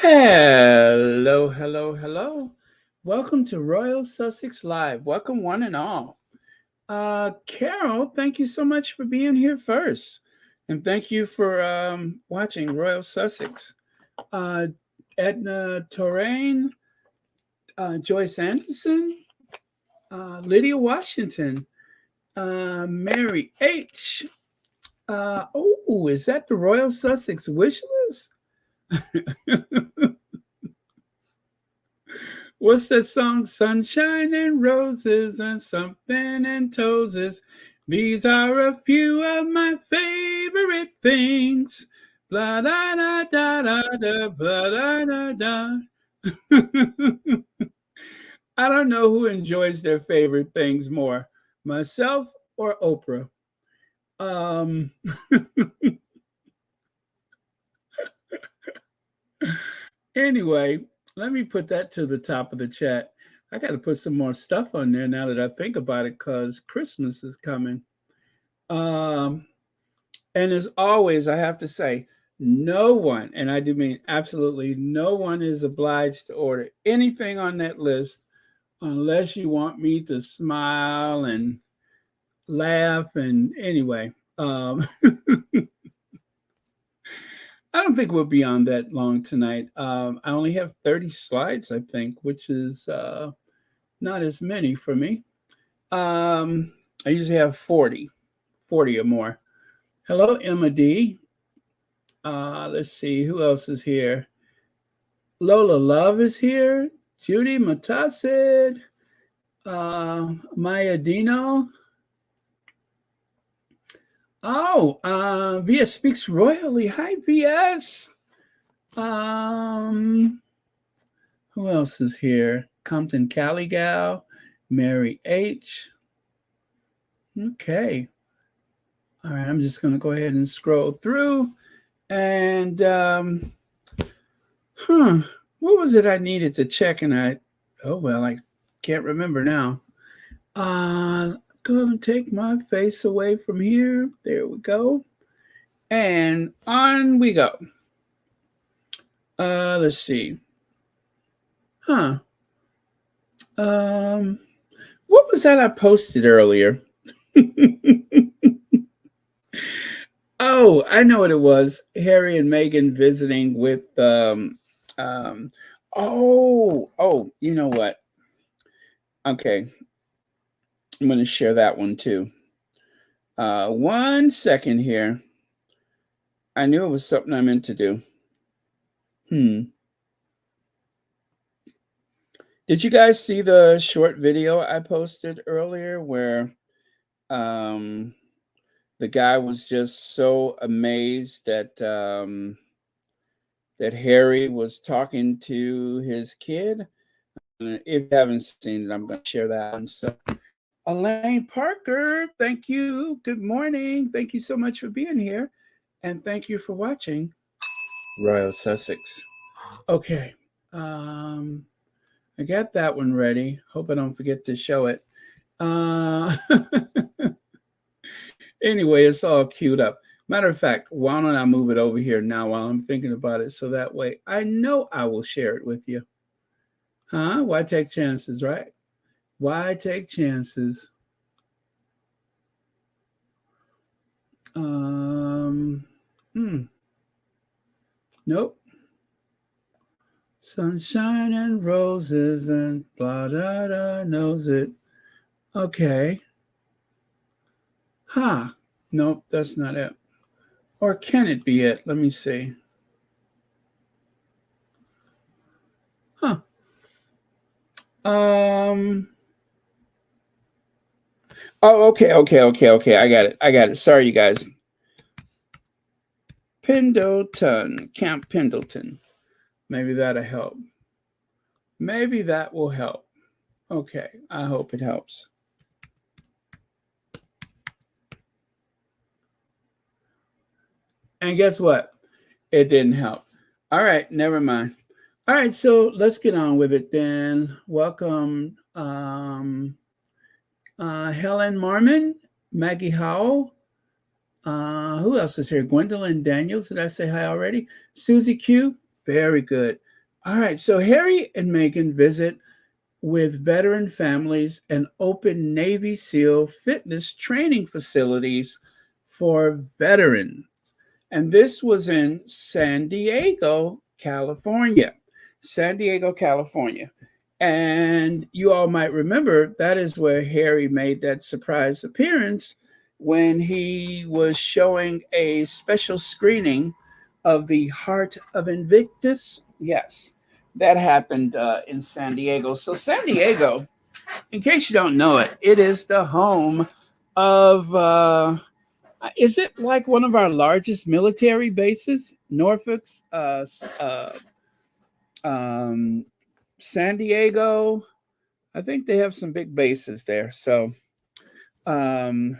Hello, hello, hello. Welcome to Royal Sussex Live. Welcome, one and all. Carol, thank you so much for being here first. And thank you for watching Royal Sussex. Uh, Edna Torrain, Joyce Anderson, Lydia Washington, Mary H. Is that the Royal Sussex wish list? What's that song? Sunshine and roses and something and toes. These are a few of my favorite things. Blah da da da da da blah da da da. I don't know who enjoys their favorite things more, myself or Oprah. Um, anyway, let me put that to the top of the chat. I got to put some more stuff on there now that I think about it because Christmas is coming. Um, and as always, I have to say, no one, and I do mean absolutely no one, is obliged to order anything on that list unless you want me to smile and laugh. And anyway, I don't think we'll be on that long tonight. I only have 30 slides, I think, which is not as many for me. I usually have 40 or more. Hello, Emma D. Let's see, who else is here? Lola Love is here. Judy Matasid. Maya Dino. VS speaks royally. Hi, VS. Who else is here? Compton Caligal, Mary H. Okay. All right, I'm just going to go ahead and scroll through. And, what was it I needed to check? And I can't remember now. Gonna take my face away from here. There we go. And on we go. Let's see. What was that I posted earlier? Oh, I know what it was. Harry and Meghan visiting with you know what? Okay. I'm going to share that one too. 1 second here. I knew it was something I meant to do. Did you guys see the short video I posted earlier where the guy was just so amazed that that Harry was talking to his kid? If you haven't seen it, I'm going to share that one. So, Elaine Parker, thank you. Good morning. Thank you so much for being here. And thank you for watching Royal Sussex. Okay. I got that one ready. Hope I don't forget to show it. Anyway, it's all queued up. Matter of fact, why don't I move it over here now while I'm thinking about it so that way I know I will share it with you. Why take chances, right? Why take chances? Nope. Sunshine and roses and blah da da knows it. Okay. Nope, that's not it. Or can it be it? Let me see. Okay. I got it. Sorry, you guys. Pendleton, Camp Pendleton. Maybe that'll help. Maybe that will help. Okay, I hope it helps. And guess what? It didn't help. All right, never mind. All right, so let's get on with it then. Welcome, Helen Marmon, Maggie Howell. Who else is here? Gwendolyn Daniels. Did I say hi already? Susie Q. Very good. All right. So Harry and Meghan visit with veteran families and open Navy SEAL fitness training facilities for veterans. And this was in San Diego, California. San Diego, California. And you all might remember that is where Harry made that surprise appearance when he was showing a special screening of the Heart of Invictus. Yes, that happened in San Diego. So, San Diego, in case you don't know it, it is the home of is it like one of our largest military bases? Norfolk's, um, San Diego. I think they have some big bases there. So, um,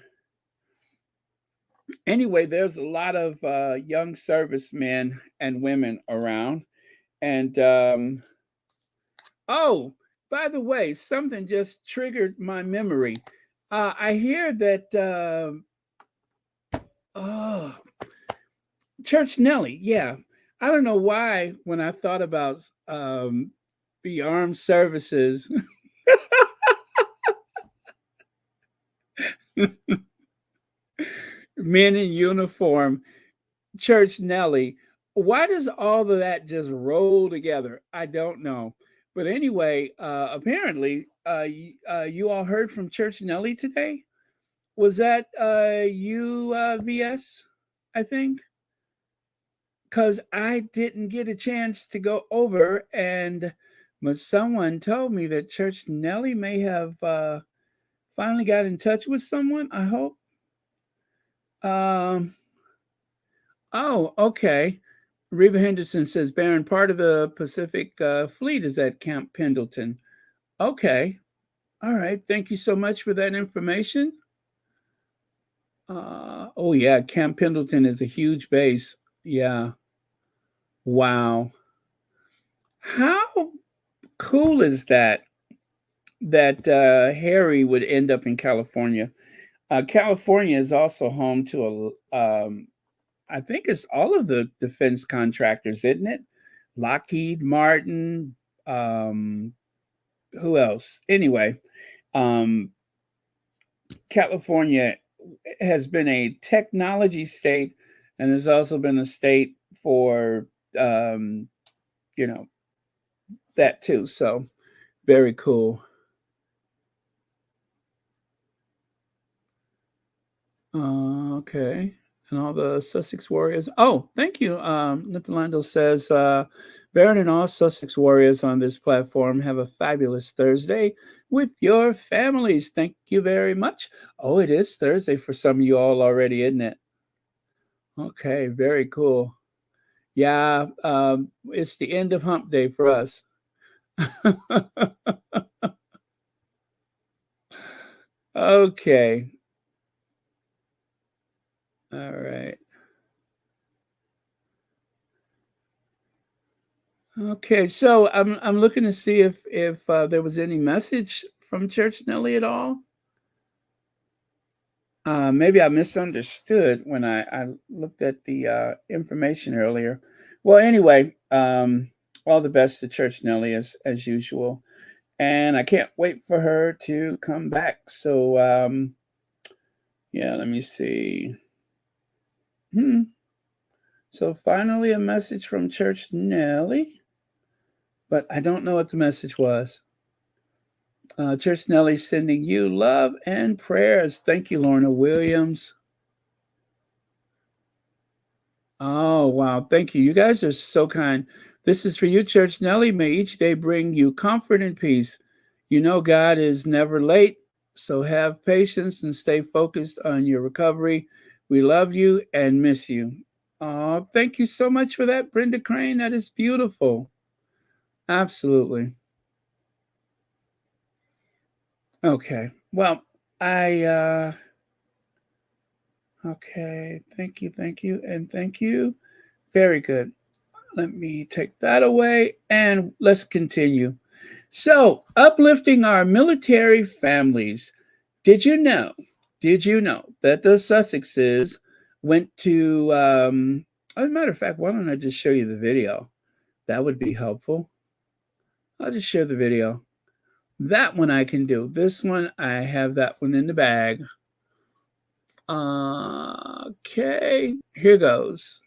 anyway, there's a lot of young servicemen and women around. And oh, by the way, something just triggered my memory. I hear that. Oh, Church Nelly, yeah. I don't know why when I thought about the armed services, men in uniform, Church Nelly, why does all of that just roll together? I don't know. But anyway, apparently, you all heard from Church Nelly today. Was that UVS, I think? Because I didn't get a chance to go over, and but someone told me that Church Nelly may have finally got in touch with someone. I hope. Um, oh, okay. Reba Henderson says Baron, part of the Pacific Fleet is at Camp Pendleton. Okay, all right. Thank you so much for that information. Oh yeah, Camp Pendleton is a huge base. Yeah. Wow. How cool is that? That Harry would end up in California. California is also home to I think it's all of the defense contractors, isn't it? Lockheed Martin. Um, who else? Anyway, um, California has been a technology state, and has also been a state for um, you know that too. So very cool. Okay. And all the Sussex Warriors. Oh, thank you. Nathaniel says, Baron and all Sussex Warriors on this platform have a fabulous Thursday with your families. Thank you very much. Oh, it is Thursday for some of you all already, isn't it? Okay, very cool. Yeah, it's the end of hump day for us. Okay. All right. Okay, so I'm looking to see if there was any message from Church Nelly at all. Maybe I misunderstood when I looked at the information earlier. Well, anyway, all the best to Church Nelly as usual, and I can't wait for her to come back. So yeah, let me see. Hmm. So finally, a message from Church Nelly, but I don't know what the message was. Church Nelly sending you love and prayers. Thank you, Lorna Williams. Oh, wow. Thank you. You guys are so kind. This is for you, Church Nelly. May each day bring you comfort and peace. You know, God is never late, so have patience and stay focused on your recovery. We love you and miss you. Oh, thank you so much for that, Brenda Crane. That is beautiful. Absolutely. Okay. Well, I okay. Thank you, and thank you. Very good. Let me take that away and let's continue. So, uplifting our military families. Did you know? Did you know that the Sussexes went to? As a matter of fact, why don't I just show you the video That would be helpful. I'll just share the video. That one I can do. This one, I have that one in the bag. Okay, here goes.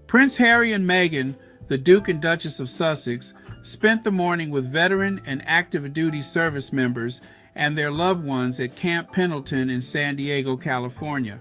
Prince Harry and Meghan, the Duke and Duchess of Sussex, spent the morning with veteran and active duty service members and their loved ones at Camp Pendleton in San Diego, California.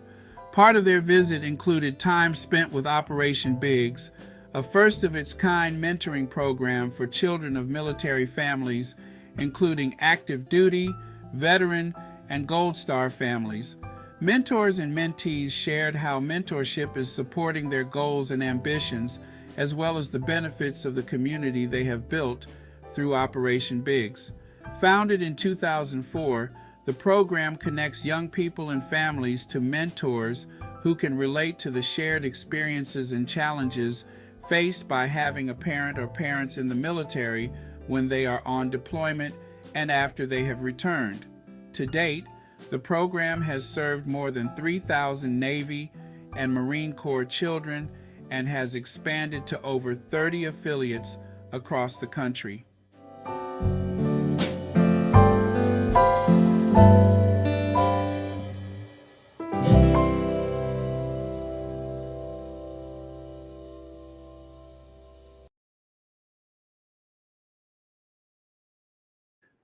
Part of their visit included time spent with Operation Biggs, a first-of-its-kind mentoring program for children of military families, including active duty, veteran, and Gold Star families. Mentors and mentees shared how mentorship is supporting their goals and ambitions, as well as the benefits of the community they have built through Operation Biggs. Founded in 2004, the program connects young people and families to mentors who can relate to the shared experiences and challenges faced by having a parent or parents in the military when they are on deployment and after they have returned. To date, the program has served more than 3,000 Navy and Marine Corps children and has expanded to over 30 affiliates across the country.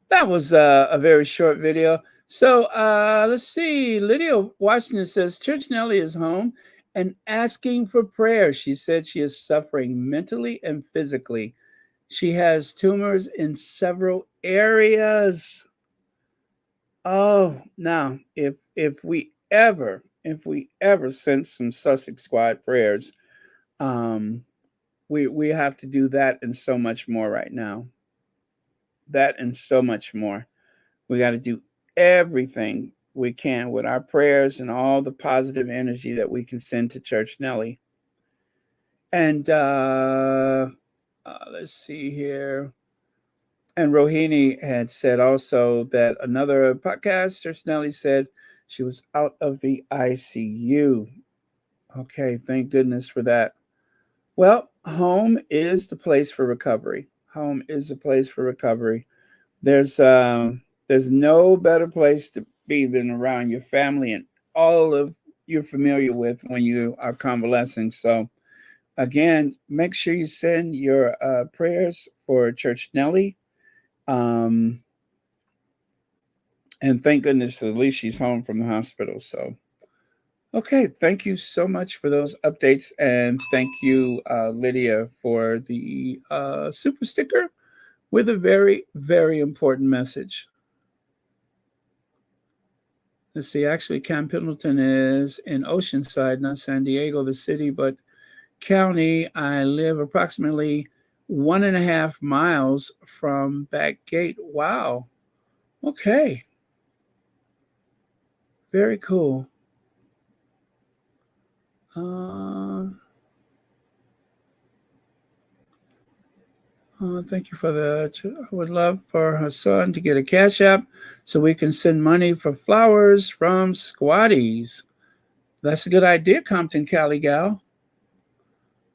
That was a very short video. So let's see. Lydia Washington says Church Nellie is home and asking for prayer. She said she is suffering mentally and physically. She has tumors in several areas. Oh, now if we ever send some Sussex Squad prayers, we have to do that and so much more right now. That and so much more. We got to do everything we can with our prayers and all the positive energy that we can send to Church Nellie. And let's see here. And Rohini had said also that another podcast, Church Nellie said she was out of the ICU. Okay, thank goodness for that. Well, home is the place for recovery. Home is the place for recovery. There's no better place to be than around your family and all of you're familiar with when you are convalescing. So again, make sure you send your prayers for Church Nellie. And thank goodness at least she's home from the hospital. So, okay, thank you so much for those updates. And thank you, Lydia, for the super sticker with a very, very important message. Let's see, actually, Camp Pendleton is in Oceanside, not San Diego, the city, but county. I live approximately 1.5 miles from Back Gate. Wow. Okay. Very cool. Thank you for that. I would love for her son to get a Cash App so we can send money for flowers from Squatties. That's a good idea, Compton Cali gal.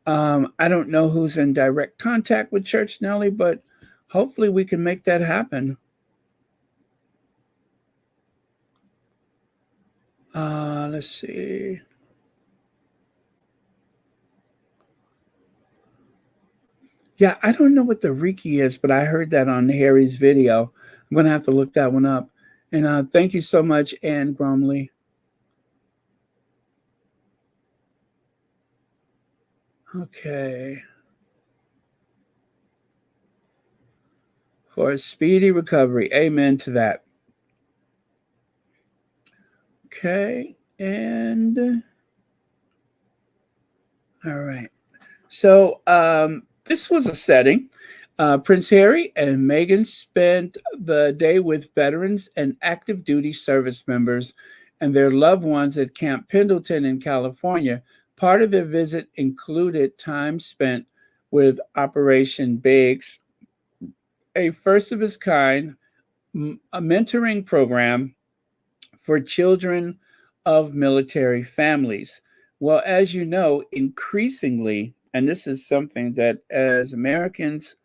I don't know who's in direct contact with Church Nellie, but hopefully we can make that happen. Let's see. Yeah, I don't know what the Reiki is, but I heard that on Harry's video. I'm going to have to look that one up. And thank you so much, Ann Gromley. Okay. For a speedy recovery. Amen to that. Okay. And all right. So this was a setting. Prince Harry and Meghan spent the day with veterans and active duty service members and their loved ones at Camp Pendleton in California. Part of their visit included time spent with Operation Biggs, a first of its kind a mentoring program for children of military families. Well, as you know, increasingly, and this is something that as Americans,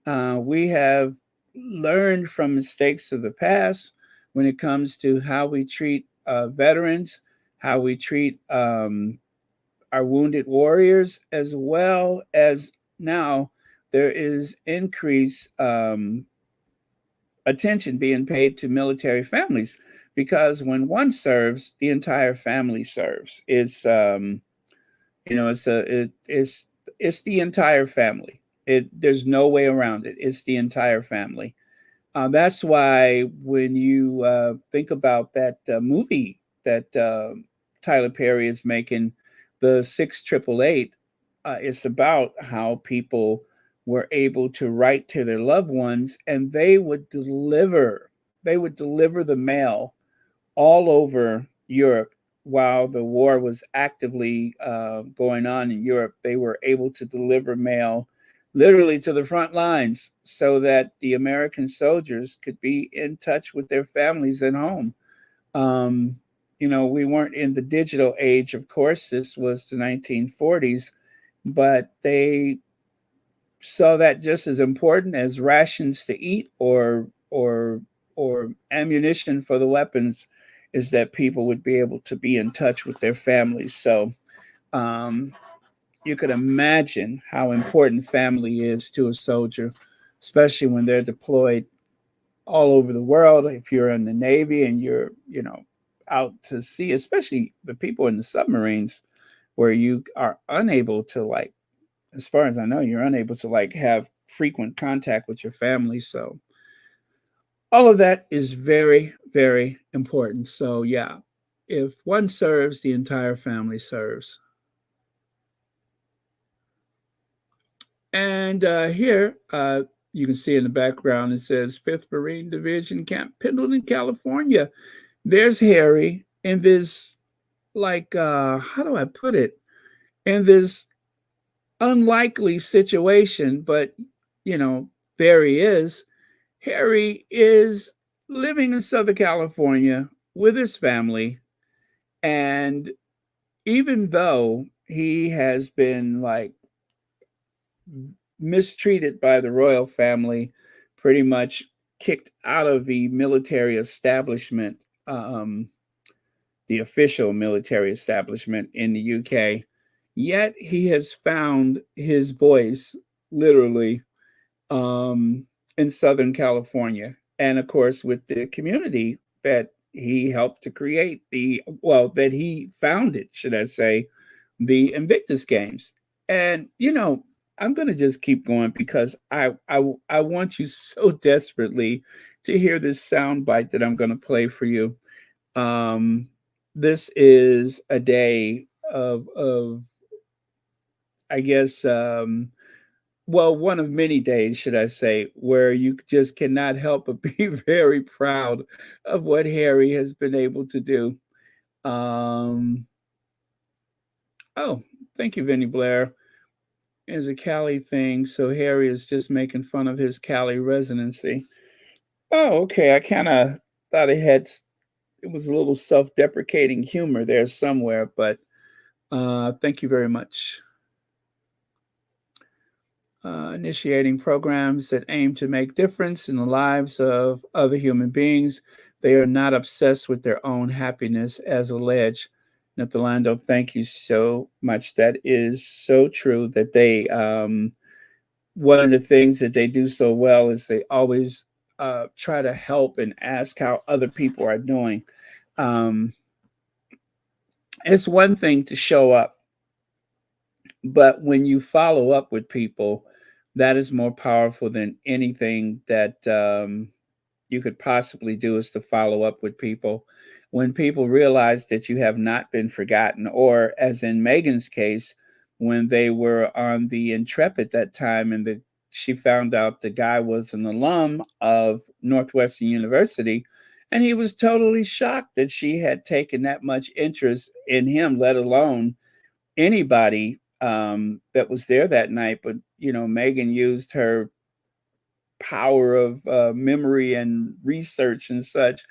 we have learned from mistakes of the past when it comes to how we treat veterans, how we treat our wounded warriors, as well as now there is increased attention being paid to military families because when one serves, the entire family serves. It's the entire family. There's no way around it. It's the entire family. That's why when you think about that movie that Tyler Perry is making, the 6888, it's about how people were able to write to their loved ones, and they would deliver the mail all over Europe while the war was actively going on in Europe. They were able to deliver mail literally to the front lines so that the American soldiers could be in touch with their families at home. Um, we weren't in the digital age, of course, this was the 1940s, but they saw that just as important as rations to eat or ammunition for the weapons is that people would be able to be in touch with their families. So um, you could imagine how important family is to a soldier, especially when they're deployed all over the world. If you're in the Navy and you're, out to sea, especially the people in the submarines where you are unable to like, as far as I know, you're unable to like have frequent contact with your family. So all of that is very, very important. So yeah, if one serves, the entire family serves. And here, you can see in the background, it says 5th Marine Division, Camp Pendleton, California. There's Harry in this, like, how do I put it? In this unlikely situation, but, you know, there he is. Harry is living in Southern California with his family. And even though he has been, like, mistreated by the royal family, pretty much kicked out of the military establishment, the official military establishment in the UK. Yet he has found his voice literally um, in Southern California. And of course, with the community that he helped to create, that he founded, should I say, the Invictus Games. And, I'm going to just keep going because I want you so desperately to hear this sound bite that I'm going to play for you. Um, this is a day of I guess, one of many days, should I say, where you just cannot help but be very proud of what Harry has been able to do. Um, oh, thank you, Vinny Blair. Is a Cali thing, so Harry is just making fun of his Cali residency. Oh, okay. I kind of thought it was a little self-deprecating humor there somewhere, but thank you very much. Initiating programs that aim to make difference in the lives of other human beings. They are not obsessed with their own happiness, as alleged. Nethelando, thank you so much. That is so true. That one of the things that they do so well is they always try to help and ask how other people are doing. Um, it's one thing to show up, but when you follow up with people, that is more powerful than anything that you could possibly do is to follow up with people. When people realize that you have not been forgotten, or as in Meghan's case, when they were on the Intrepid that time and she found out the guy was an alum of Northwestern University, And he was totally shocked that she had taken that much interest in him, let alone anybody that was there that night. But, Meghan used her power of memory and research and such.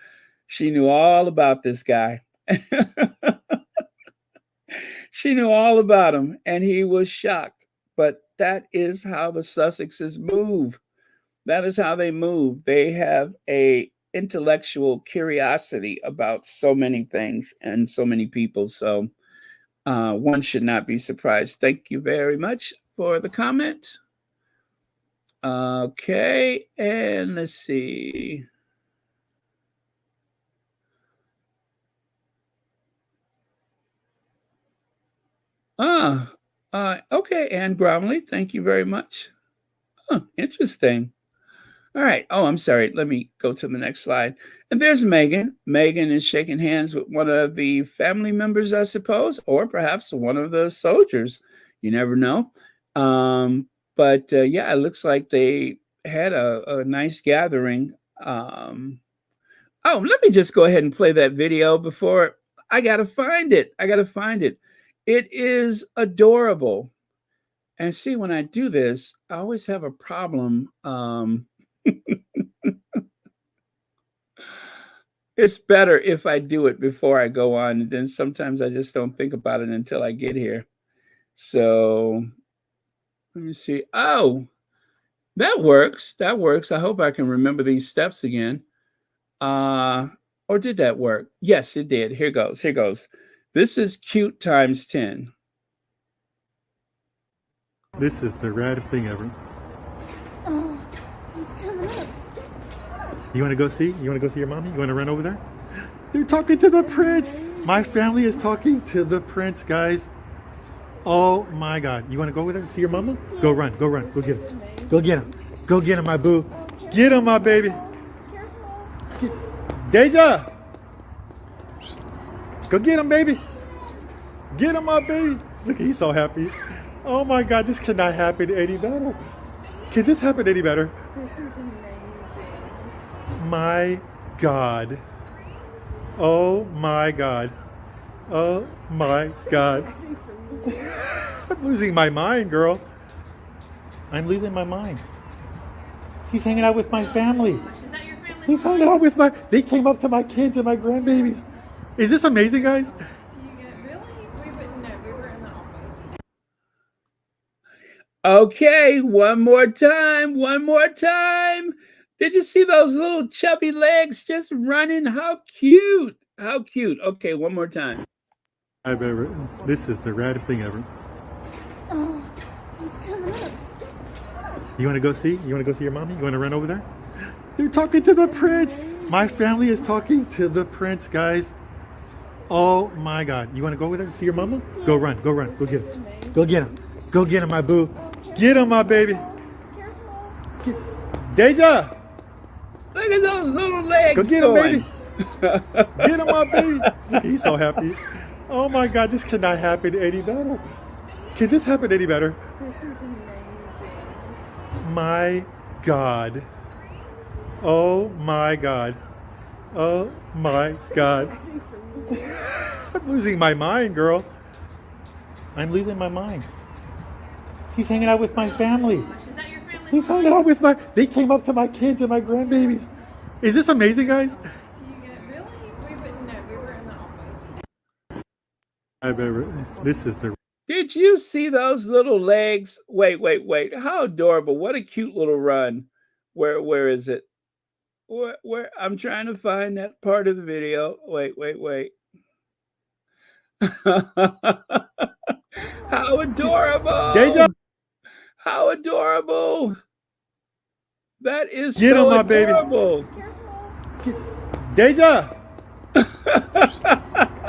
She knew all about this guy. She knew all about him, and he was shocked. But that is how the Sussexes move. That is how they move. They have a intellectual curiosity about so many things and so many people. So one should not be surprised. Thank you very much for the comment. Okay, and let's see. Okay, Anne Bromley, thank you very much. Interesting. All right. Oh, I'm sorry. Let me go to the next slide. And there's Meghan. Meghan is shaking hands with one of the family members, I suppose, or perhaps one of the soldiers. You never know. But yeah, it looks like they had a nice gathering. Oh, let me just go ahead and play that video before I got to find it. It is adorable. And see, when I do this, I always have a problem. It's better if I do it before I go on. And then sometimes I just don't think about it until I get here. So let me see. Oh, that works. That works. I hope I can remember these steps again. Or did that work? Yes, it did. Here goes. Here goes. This is cute times 10. This is the raddest thing ever. Oh, he's coming up. You want to go see? You want to go see your mommy? You want to run over there? They're talking to the prince. My family is talking to the prince, guys. Oh my God. You want to go over there? See your mama? Go run. Go run. Go get him. Go get him. Go get him, my boo. Get him, my baby. Deja. Go get him, baby. Get him, my baby. Look, he's so happy. Oh my God, this cannot happen any better. Can this happen any better? This is amazing. My God. Oh my God. Oh my God. I'm losing my mind, girl. I'm losing my mind. He's hanging out with my family. Is that your family? He's hanging out with they came up to my kids and my grandbabies. Is this amazing, guys? Really? We wouldn't know. We were in the office. Okay, one more time. One more time. Did you see those little chubby legs just running? How cute. How cute. Okay, one more time. This is the raddest thing ever. Oh, he's coming up. You want to go see? You want to go see your mommy? You want to run over there? They're talking to the prince. My family is talking to the prince, guys. Oh my God. You want to go over there? See your mama? Go run. Go run. Go get him. Go get him. Go get him, my boo. Get him, my baby. Deja. Look at those little legs. Go get him, baby. Get him, my baby. Look, he's so happy. Oh my God, this cannot happen any better. Can this happen any better? This is amazing. My God. Oh my God. Oh my God. I'm losing my mind, girl. I'm losing my mind. He's hanging out with my family. Is that your family? He's hanging out with they came up to my kids and my grandbabies. Is this amazing, guys? Really? We wouldn't know. We were in the office. This is the... Did you see those little legs? Wait. How adorable. What a cute little run. Where is it? Where I'm trying to find that part of the video. Wait. How adorable. Deja. How adorable. That is Get so him, my adorable. baby. Deja.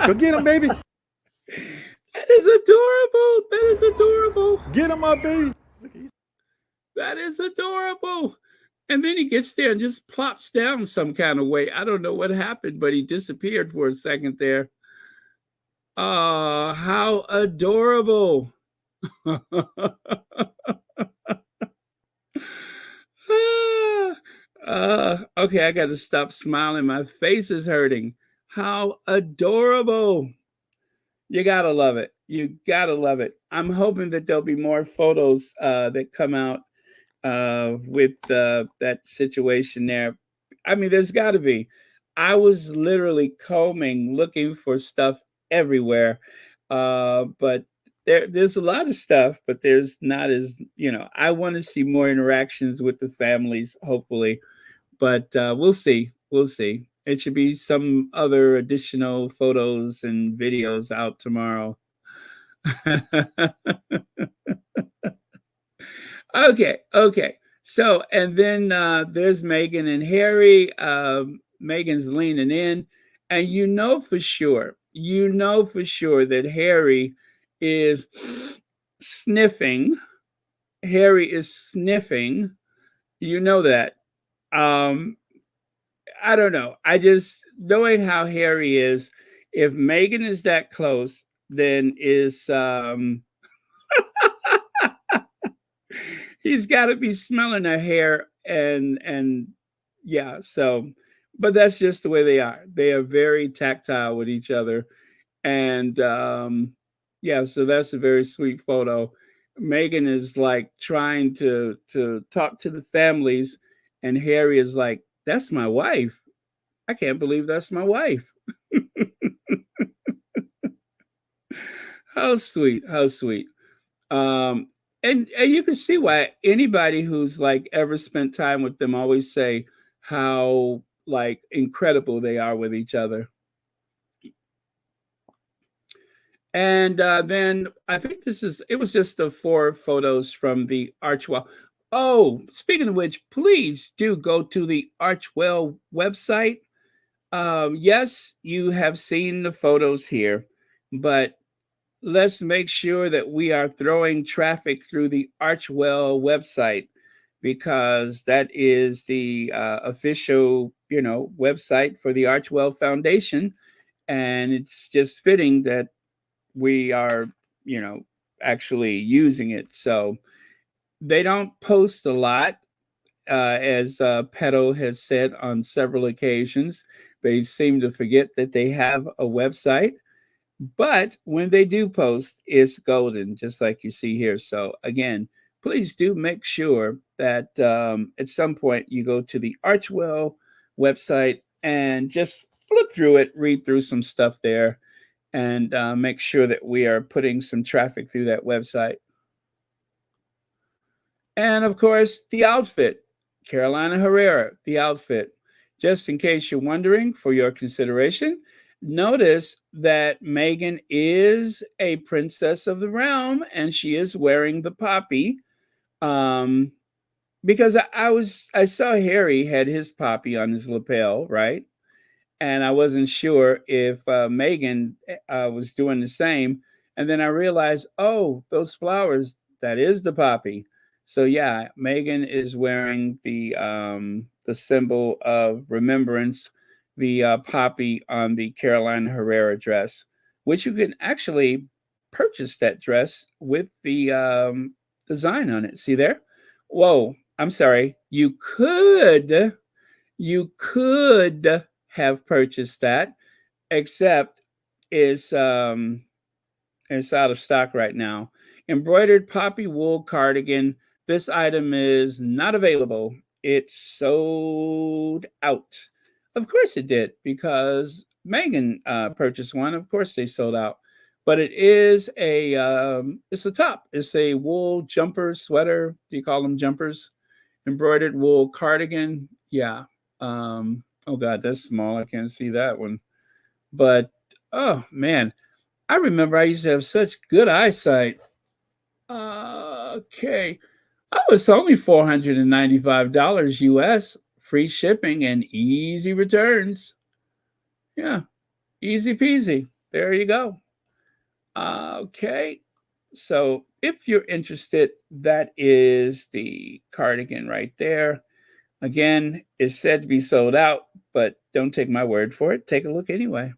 Go get him, baby. That is adorable. That is adorable. Get him, my baby. That is adorable. And then he gets there and just plops down some kind of way. I don't know what happened, but he disappeared for a second there. Oh, how adorable. Okay, I got to stop smiling. My face is hurting. How adorable. You gotta love it. You gotta love it. I'm hoping that there'll be more photos that come out with that situation there. I mean, there's got to be. I was literally combing, looking for stuff everywhere, but there's a lot of stuff, but there's not as I want to see more interactions with the families, hopefully, but we'll see. We'll see. It should be some other additional photos and videos out tomorrow. Okay, okay. So, and then there's Meghan and Harry. Meghan's leaning in, and you know for sure that Harry is sniffing. Harry is sniffing. You know that. Um, I don't know. I just knowing how Harry is. If Meghan is that close, then is he's got to be smelling her hair and yeah. So, but that's just the way they are. They are very tactile with each other, and yeah. So that's a very sweet photo. Megan is like trying to talk to the families, and Harry is like, "That's my wife. I can't believe that's my wife." How sweet! How sweet! Um, and you can see why anybody who's like ever spent time with them always say how like incredible they are with each other. And then I think it was just the four photos from the Archwell. Oh, speaking of which, please do go to the Archwell website. Yes, you have seen the photos here, but let's make sure that we are throwing traffic through the Archwell website because that is the official, website for the Archwell Foundation, and it's just fitting that we are, you know, actually using it. So they don't post a lot, as Pedo has said on several occasions. They seem to forget that they have a website, but when they do post, it's golden, just like you see here. So, again, please do make sure that at some point you go to the Archwell website and just look through it, read through some stuff there, and make sure that we are putting some traffic through that website. And of course, the outfit, Carolina Herrera, the outfit. Just in case you're wondering, for your consideration, notice that Meghan is a princess of the realm and she is wearing the poppy. Um, because I saw Harry had his poppy on his lapel, right? And I wasn't sure if Meghan was doing the same. And then I realized, oh, those flowers, that is the poppy. So yeah, Meghan is wearing the symbol of remembrance, the poppy on the Carolina Herrera dress, which you can actually purchase that dress with the design on it. See there? Whoa, I'm sorry. You could have purchased that, except it's it's out of stock right now. Embroidered poppy wool cardigan. This item is not available. It's sold out. Of course it did, because Megan purchased one. Of course they sold out. But it is it's a top. It's a wool jumper sweater. Do you call them jumpers? Embroidered wool cardigan. Yeah. Oh God, that's small. I can't see that one. But oh man, I remember I used to have such good eyesight. Okay. Oh, it's only $495 US, free shipping and easy returns. Yeah, easy peasy. There you go. Okay. So if you're interested, that is the cardigan right there. Again, it's said to be sold out, but don't take my word for it. Take a look anyway.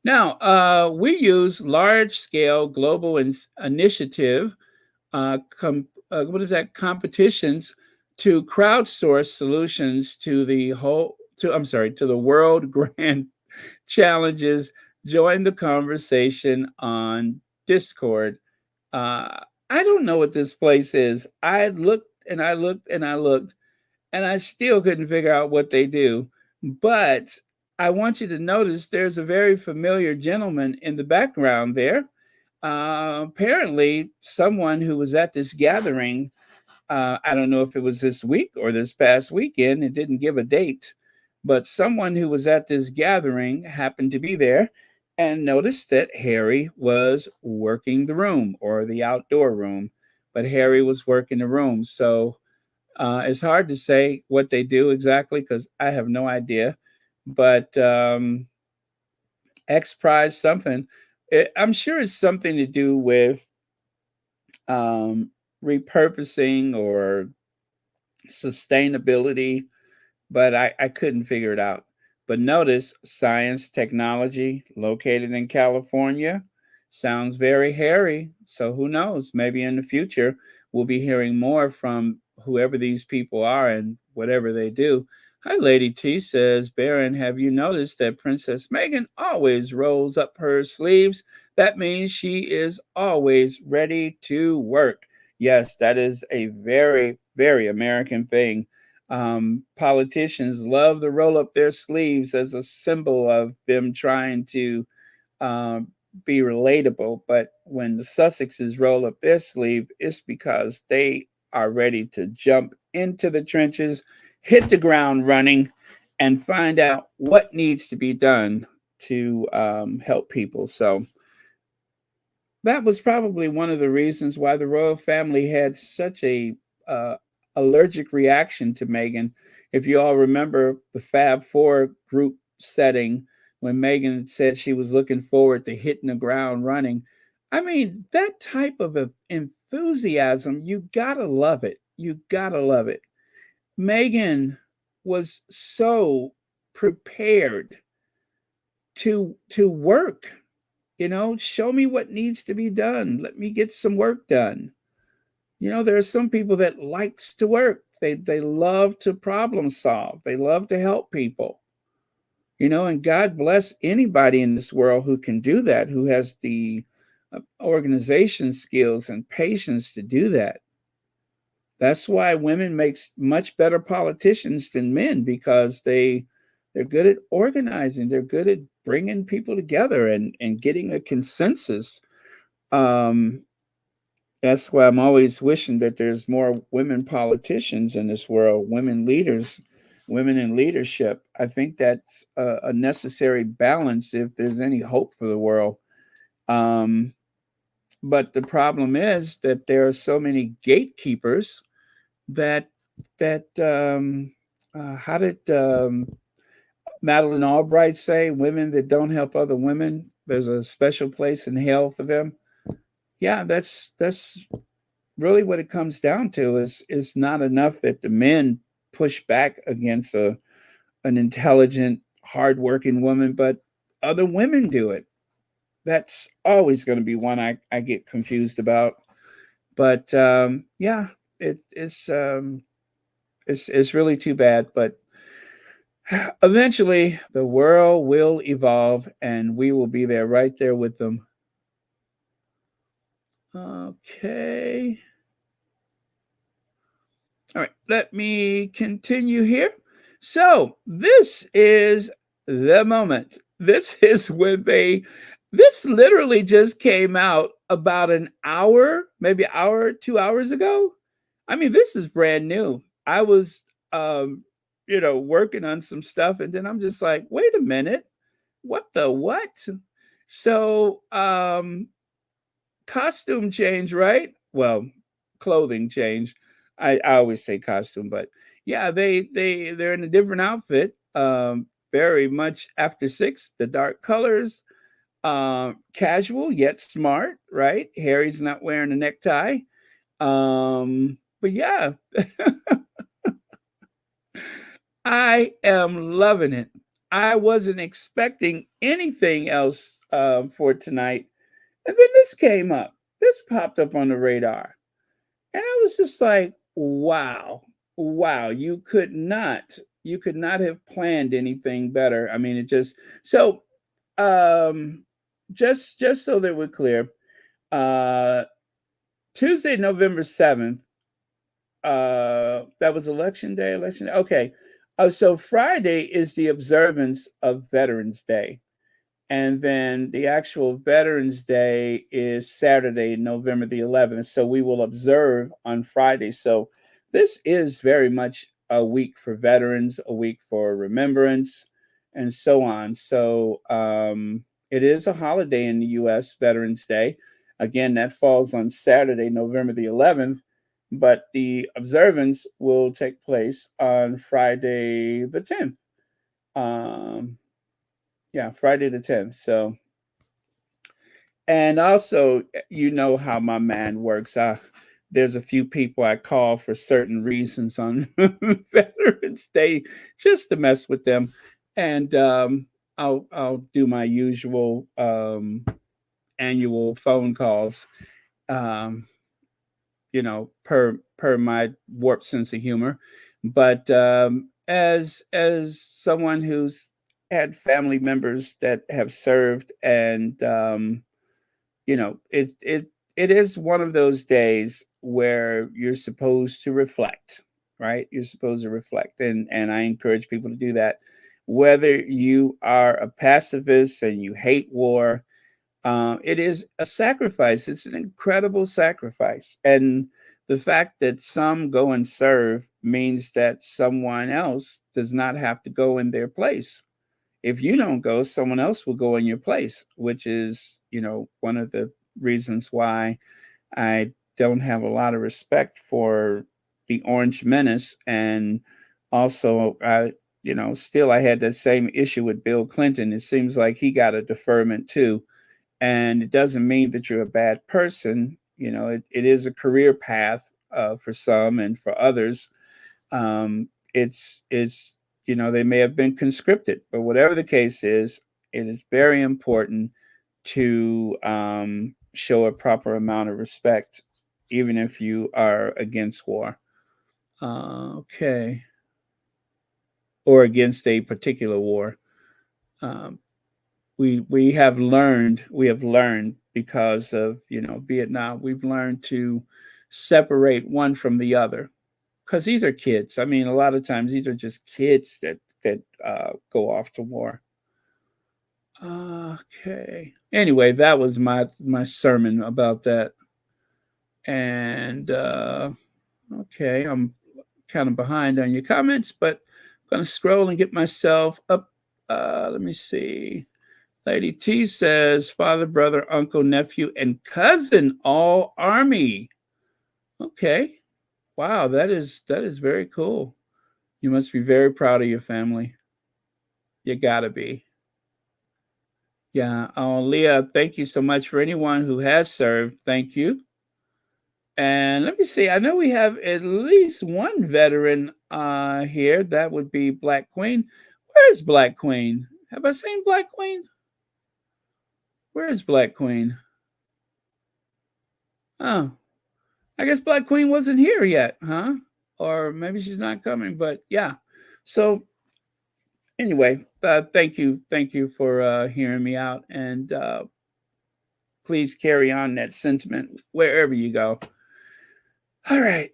Now, we use large scale global initiative, what is that, competitions to crowdsource solutions to the world grand challenges. Join the conversation on Discord. I don't know what this place is. I looked and I looked and I looked, and I still couldn't figure out what they do. But I want you to notice there's a very familiar gentleman in the background there. Apparently, someone who was at this gathering, I don't know if it was this week or this past weekend, it didn't give a date, but someone who was at this gathering happened to be there and noticed that Harry was working the room or the outdoor room, but Harry was working the room. So it's hard to say what they do exactly because I have no idea. But X Prize something. I'm sure it's something to do with um, repurposing or sustainability, but I couldn't figure it out. But notice science technology located in California sounds very hairy. So who knows? Maybe in the future we'll be hearing more from whoever these people are and whatever they do. Hi, Lady T says, Baron, have you noticed that Princess Meghan always rolls up her sleeves? That means she is always ready to work. Yes, that is a very, very American thing. Politicians love to roll up their sleeves as a symbol of them trying to um, be relatable. But when the Sussexes roll up their sleeve, it's because they are ready to jump into the trenches, hit the ground running, and find out what needs to be done to help people. So that was probably one of the reasons why the royal family had such a uh, allergic reaction to Meghan. If you all remember the Fab Four group setting when Meghan said she was looking forward to hitting the ground running, I mean that type of enthusiasm, you gotta love it. You gotta love it. Meghan was so prepared to work. Show me what needs to be done. Let me get some work done. There are some people that likes to work. They love to problem solve. They love to help people. And God bless anybody in this world who can do that, who has the organization skills and patience to do that. That's why women make much better politicians than men because they're good at organizing. They're good at bringing people together and getting a consensus. Um, that's why I'm always wishing that there's more women politicians in this world, women leaders, women in leadership. I think that's a necessary balance if there's any hope for the world. Um, but the problem is that there are so many gatekeepers that how did Madeline Albright say, women that don't help other women, there's a special place in hell for them. Yeah, that's really what it comes down to. Is it's not enough that the men push back against an intelligent, hardworking woman, but other women do it. That's always going to be one I get confused about. But yeah, it's really too bad. But eventually, the world will evolve, and we will be there, right there with them. Okay. All right, let me continue here. So, this is the moment. This is when this literally just came out about an hour, maybe hour, 2 hours ago. I mean, this is brand new. I was, working on some stuff, and then I'm just like, wait a minute, what the what? So, costume change, right? Well, clothing change. I always say costume, but yeah, they're in a different outfit. Very much after six, the dark colors, casual yet smart, right? Harry's not wearing a necktie. But yeah, I am loving it. I wasn't expecting anything else for tonight. And then this came up. This popped up on the radar. And I was just like, wow. wow, you could not have planned anything better. I mean, it just so um just so that we're clear, uh Tuesday, November 7th, that was election day. Okay. So Friday is the observance of Veterans Day. And then the actual Veterans Day is Saturday, November the 11th. So we will observe on Friday. So this is very much a week for veterans, a week for remembrance, and so on. So it is a holiday in the U.S., Veterans Day. Again, that falls on Saturday, November the 11th, but the observance will take place on Friday the 10th. Um, yeah, Friday the 10th. So, and also, you know how my man works. There's a few people I call for certain reasons on Veterans Day just to mess with them, and I'll do my usual annual phone calls. Um, per my warped sense of humor. But as someone who's had family members that have served, and it is one of those days where you're supposed to reflect, right? You're supposed to reflect, and I encourage people to do that. Whether you are a pacifist and you hate war, it is a sacrifice. It's an incredible sacrifice. And the fact that some go and serve means that someone else does not have to go in their place. If you don't go, someone else will go in your place, which is, one of the reasons why I don't have a lot of respect for the Orange Menace. And also, still I had the same issue with Bill Clinton. It seems like he got a deferment too, and it doesn't mean that you're a bad person. It is a career path for some, and for others, it's they may have been conscripted, but whatever the case is, it is very important to show a proper amount of respect, even if you are against war. Okay, or against a particular war. Um, we have learned because of Vietnam. We've learned to separate one from the other, because these are kids. I mean, a lot of times these are just kids that go off to war. Okay. Anyway, that was my sermon about that. And okay, I'm kind of behind on your comments, but I'm gonna scroll and get myself up. Let me see. Lady T says father, brother, uncle, nephew, and cousin all army. Okay. Wow, that is very cool. You must be very proud of your family. You gotta be. Yeah. Oh, Leah, thank you so much. For anyone who has served, thank you. And let me see. I know we have at least one veteran here. That would be Black Queen. Where is Black Queen? Have I seen Black Queen? Where is Black Queen? Oh, I guess Black Queen wasn't here yet, huh? Or maybe she's not coming. But yeah. So anyway, thank you for hearing me out, and please carry on that sentiment wherever you go. All right.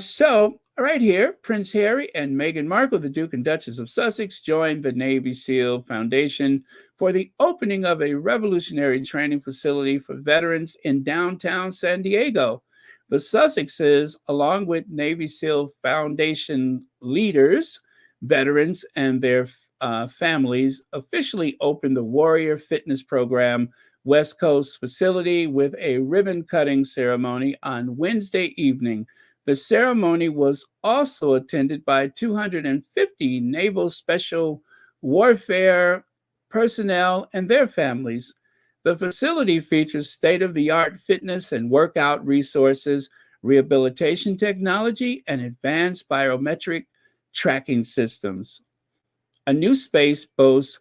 So right here, Prince Harry and Meghan Markle, the Duke and Duchess of Sussex, joined the Navy SEAL Foundation for the opening of a revolutionary training facility for veterans in downtown San Diego. The Sussexes, along with Navy SEAL Foundation leaders, veterans, and their families, officially opened the Warrior Fitness Program West Coast facility with a ribbon cutting ceremony on Wednesday evening. The ceremony was also attended by 250 Naval Special Warfare personnel and their families. The facility features state of the art fitness and workout resources, rehabilitation technology, and advanced biometric tracking systems. A new space boasts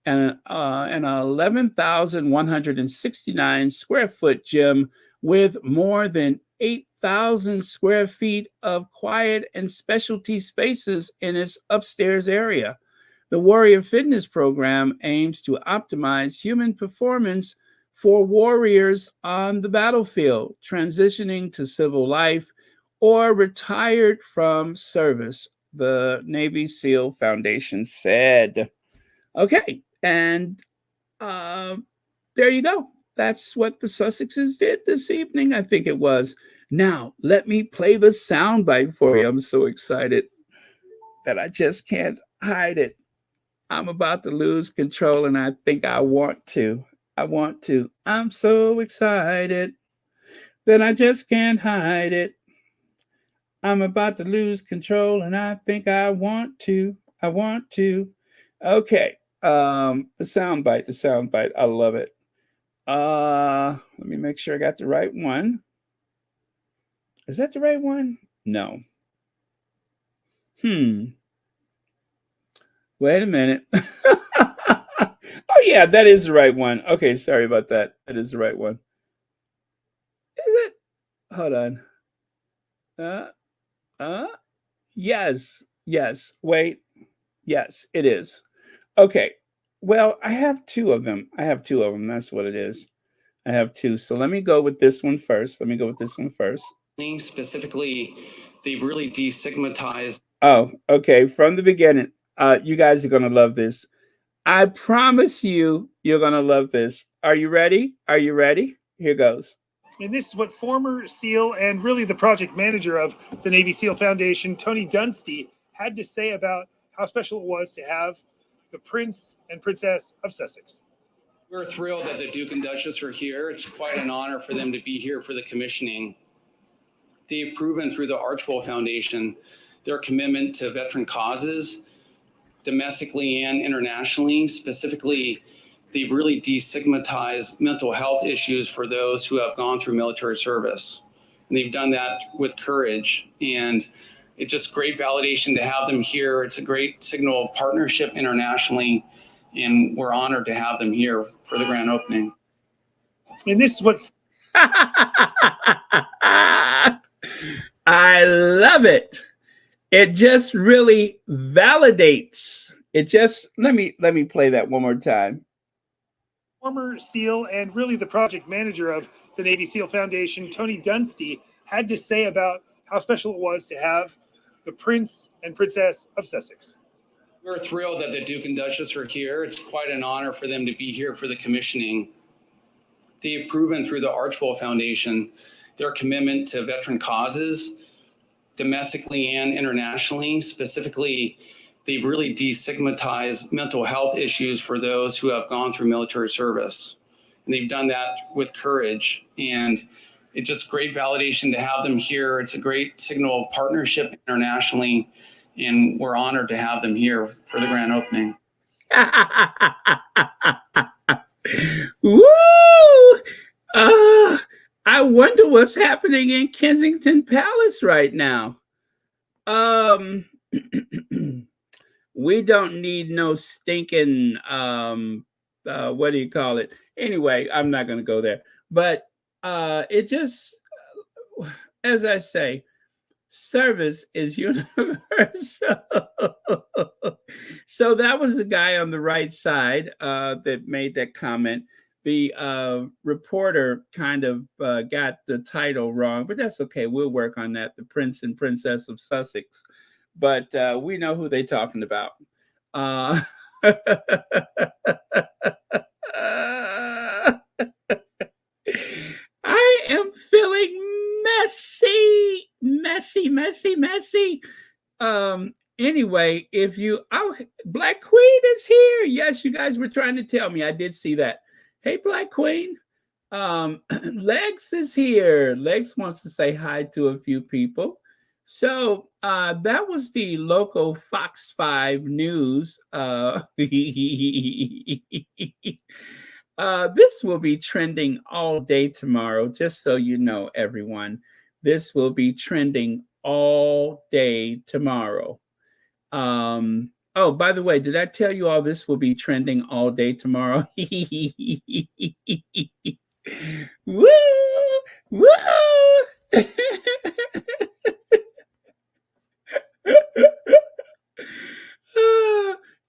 an 11,169 square foot gym with more than 8,000 square feet of quiet and specialty spaces in its upstairs area. The Warrior Fitness program aims to optimize human performance for warriors on the battlefield, transitioning to civil life or retired from service, the Navy SEAL Foundation said. Okay, and uh, there you go. That's what the Sussexes did this evening, I think it was. Now, let me play the soundbite for you. I'm so excited that I just can't hide it. I'm about to lose control, and I think I want to. I want to. I'm so excited that I just can't hide it. I'm about to lose control, and I think I want to. I want to. Okay. The soundbite, the soundbite. I love it. Let me make sure I got the right one. Is that the right one? No. Wait a minute. Oh yeah, that is the right one. Okay, sorry about that. That is the right one. Is it? Hold on. Uh uh yes. Yes. Wait. Yes, it is. Okay. Well, I have two of them. I have two of them. That's what it is. I have two. So let me go with this one first. Let me go with this one first. Specifically, they've really destigmatized. Oh, okay. From the beginning, you guys are gonna love this. I promise you, you're gonna love this. Are you ready? Are you ready? Here goes. And this is what former SEAL and really the project manager of the Navy SEAL Foundation, Tony Dunstey, had to say about how special it was to have the Prince and Princess of Sussex. We're thrilled that the Duke and Duchess are here. It's quite an honor for them to be here for the commissioning. They've proven through the Archwell Foundation their commitment to veteran causes, domestically and internationally. Specifically, they've really destigmatized mental health issues for those who have gone through military service. And they've done that with courage. And it's just great validation to have them here. It's a great signal of partnership internationally. And we're honored to have them here for the grand opening. And this is what I love it. It just really validates. It just let me play that one more time. former SEAL and really the project manager of the Navy SEAL Foundation, Tony Dunstey, had to say about how special it was to have the Prince and Princess of Sussex. We're thrilled that the Duke and Duchess are here. It's quite an honor for them to be here for the commissioning. They've proven through the Archwell Foundation their commitment to veteran causes, domestically and internationally. Specifically, they've really destigmatized mental health issues for those who have gone through military service. And they've done that with courage. And it's just great validation to have them here. It's a great signal of partnership internationally. And we're honored to have them here for the grand opening. Woo! I wonder what's happening in Kensington Palace right now. We don't need no stinking what do you call it? Anyway, I'm not going to go there. But it just, as I say, service is universal. So that was the guy on the right side that made that comment. The reporter kind of got the title wrong, but that's okay. We'll work on that. The Prince and Princess of Sussex. But we know who they're talking about. I am feeling messy. Anyway, if you, Black Queen is here. Yes, you guys were trying to tell me. I did see that. Hey, Black Queen. Lex is here. Lex wants to say hi to a few people. So that was the local Fox 5 news. This will be trending all day tomorrow, just so you know, everyone. This will be trending all day tomorrow. Oh, by the way, did I tell you all this will be trending all day tomorrow? Woo! Woo!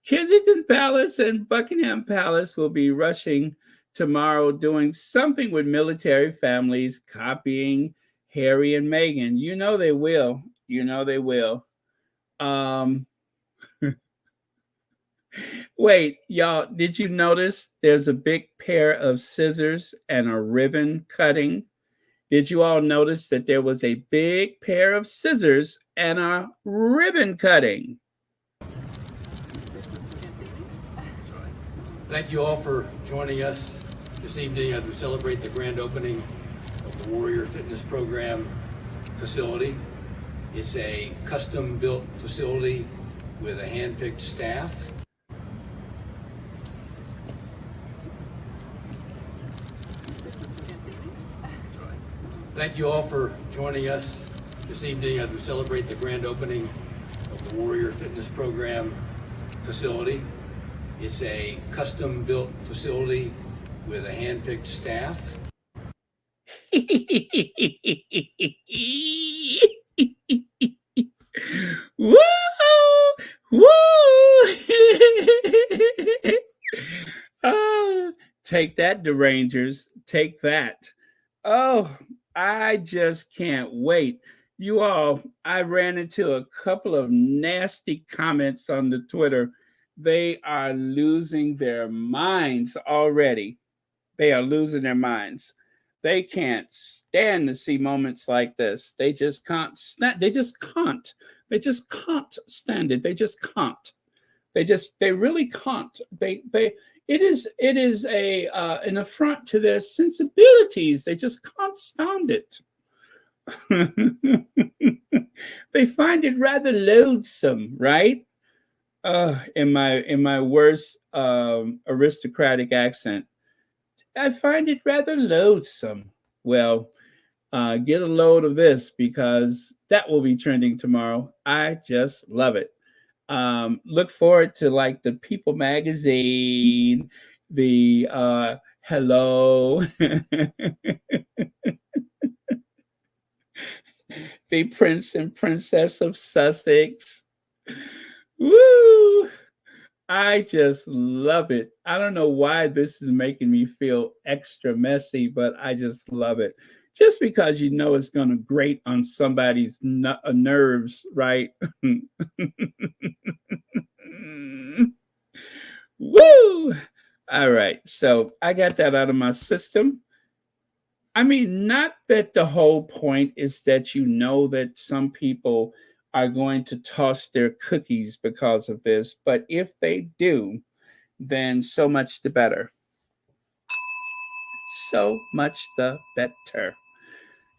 Kensington Palace and Buckingham Palace will be rushing tomorrow doing something with military families copying Harry and Meghan. You know they will. You know they will. Um, Wait, y'all, did you notice there's a big pair of scissors and a ribbon cutting? Did you all notice that there was a big pair of scissors and a ribbon cutting? Thank you all for joining us this evening as we celebrate the grand opening of the Warrior Fitness Program facility. It's a custom-built facility with a hand-picked staff. Thank you all for joining us this evening as we celebrate the grand opening of the Warrior Fitness Program facility. It's a custom-built facility with a hand-picked staff. Woo! Woo! Oh, take that, derangers. Take that. Oh, I just can't wait. You all, I ran into a couple of nasty comments on the Twitter. They are losing their minds already. They are losing their minds. They can't stand to see moments like this. They just can't stand. They just can't. They just can't stand it. They just can't. They really can't. It is a an affront to their sensibilities. They just can't stand it. They find it rather loathsome, right? In my worst aristocratic accent, I find it rather loathsome. Well, get a load of this because that will be trending tomorrow. I just love it. Look forward to like the People magazine, the Hello, the Prince and Princess of Sussex. Woo! I just love it. I don't know why this is making me feel extra messy, but I just love it. Just because you know it's going to grate on somebody's nerves, right? Woo! All right. So I got that out of my system. I mean, not that the whole point is that you know that some people are going to toss their cookies because of this, but if they do, then so much the better. So much the better.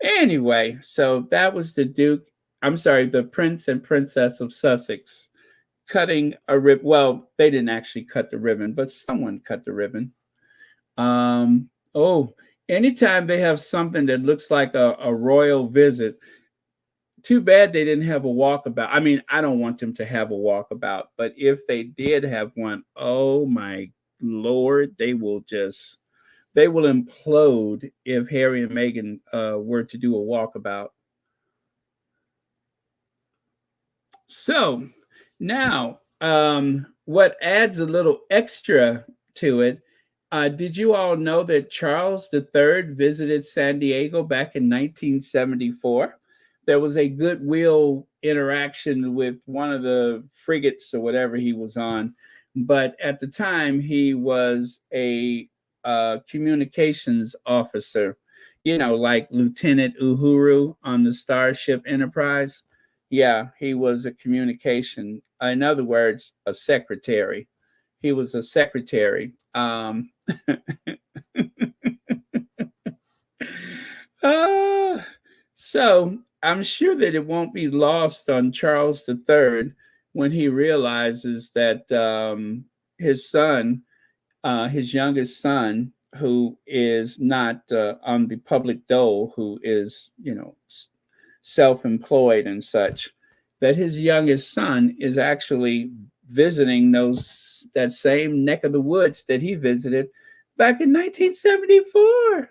Anyway, so that was the Prince and Princess of Sussex cutting a ribbon. Well, they didn't actually cut the ribbon, but someone cut the ribbon. Oh, anytime they have something that looks like a royal visit, too bad they didn't have a walkabout. I mean, I don't want them to have a walkabout, but if they did have one, oh my Lord, they will implode if Harry and Meghan were to do a walkabout. So now, what adds a little extra to it, did you all know that Charles III visited San Diego back in 1974? There was a goodwill interaction with one of the frigates or whatever he was on. But at the time, he was a communications officer, like Lieutenant Uhuru on the Starship Enterprise. Yeah, he was a communication, in other words, a secretary. He was a secretary. So I'm sure that it won't be lost on Charles III when he realizes that his son, his youngest son, who is not on the public dole, who is, self-employed and such, that his youngest son is actually visiting that same neck of the woods that he visited back in 1974.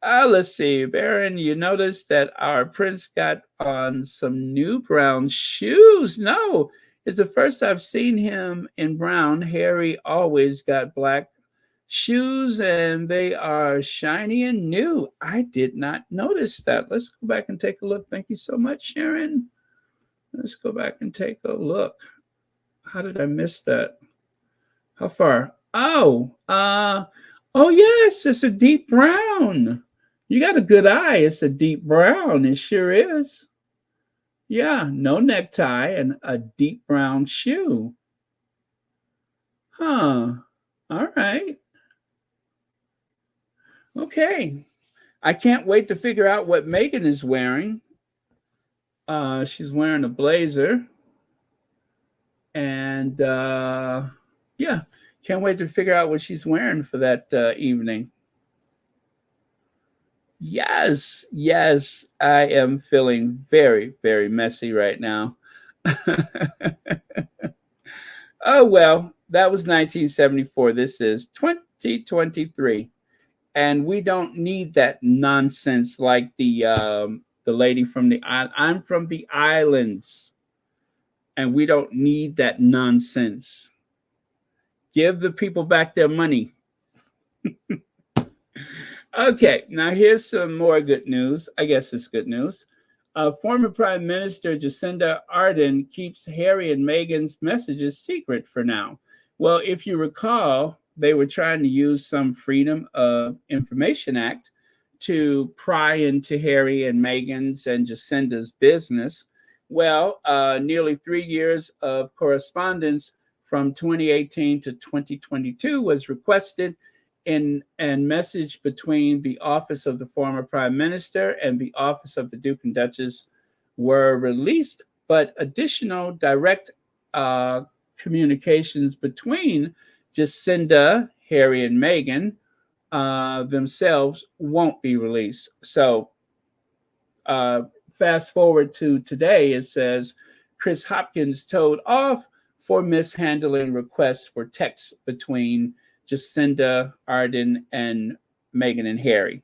Let's see, Baron. You noticed that our prince got on some new brown shoes. No, it's the first I've seen him in brown. Harry always got black shoes, and they are shiny and new. I did not notice that. Let's go back and take a look. Thank you so much, Sharon. Let's go back and take a look. How did I miss that? How far? Oh yes, it's a deep brown. You got a good eye. It's a deep brown. It sure is. Yeah, no necktie and a deep brown shoe. Huh. All right. Okay. I can't wait to figure out what Meghan is wearing. She's wearing a blazer. And yeah, can't wait to figure out what she's wearing for that evening. Yes, yes, I am feeling very, very messy right now. Oh, well, that was 1974. This is 2023. And we don't need that nonsense like the lady from I'm from the islands, and we don't need that nonsense. Give the people back their money. Okay, now here's some more good news. I guess it's good news. Former Prime Minister Jacinda Ardern keeps Harry and Meghan's messages secret for now. Well, if you recall, they were trying to use some Freedom of Information Act to pry into Harry and Meghan's and Jacinda's business. Well, nearly 3 years of correspondence from 2018 to 2022 was requested in and message between the office of the former prime minister and the office of the Duke and Duchess were released, but additional direct communications between Jacinda, Harry, and Meghan themselves won't be released. So fast forward to today, it says Chris Hopkins told off for mishandling requests for texts between Jacinda Ardern and Meghan and Harry.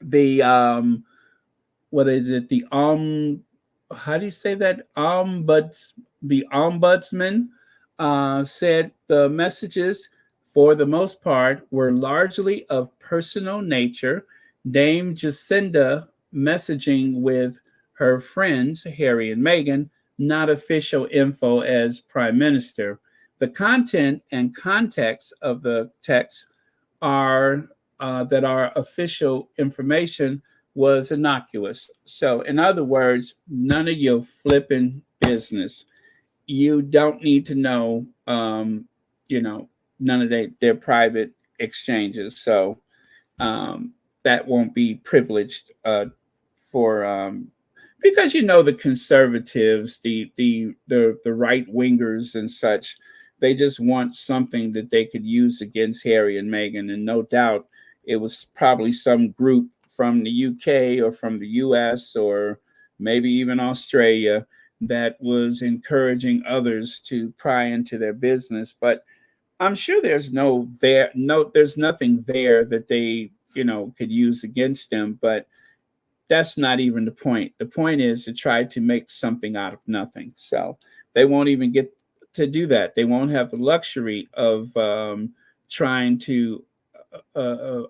The what is it? The how do you say that? The ombudsman said the messages, for the most part, were largely of personal nature. Dame Jacinda messaging with her friends Harry and Meghan, not official info as prime minister. The content and context of the text are that are official information was innocuous. So, in other words, none of your flipping business. You don't need to know, none of their private exchanges. So that won't be privileged for because the conservatives, the right wingers and such, they just want something that they could use against Harry and Meghan. And no doubt it was probably some group from the UK or from the US or maybe even Australia that was encouraging others to pry into their business. But I'm sure there's there's nothing there that they, could use against them. But that's not even the point. The point is to try to make something out of nothing. So they won't even get to do that. They won't have the luxury of trying to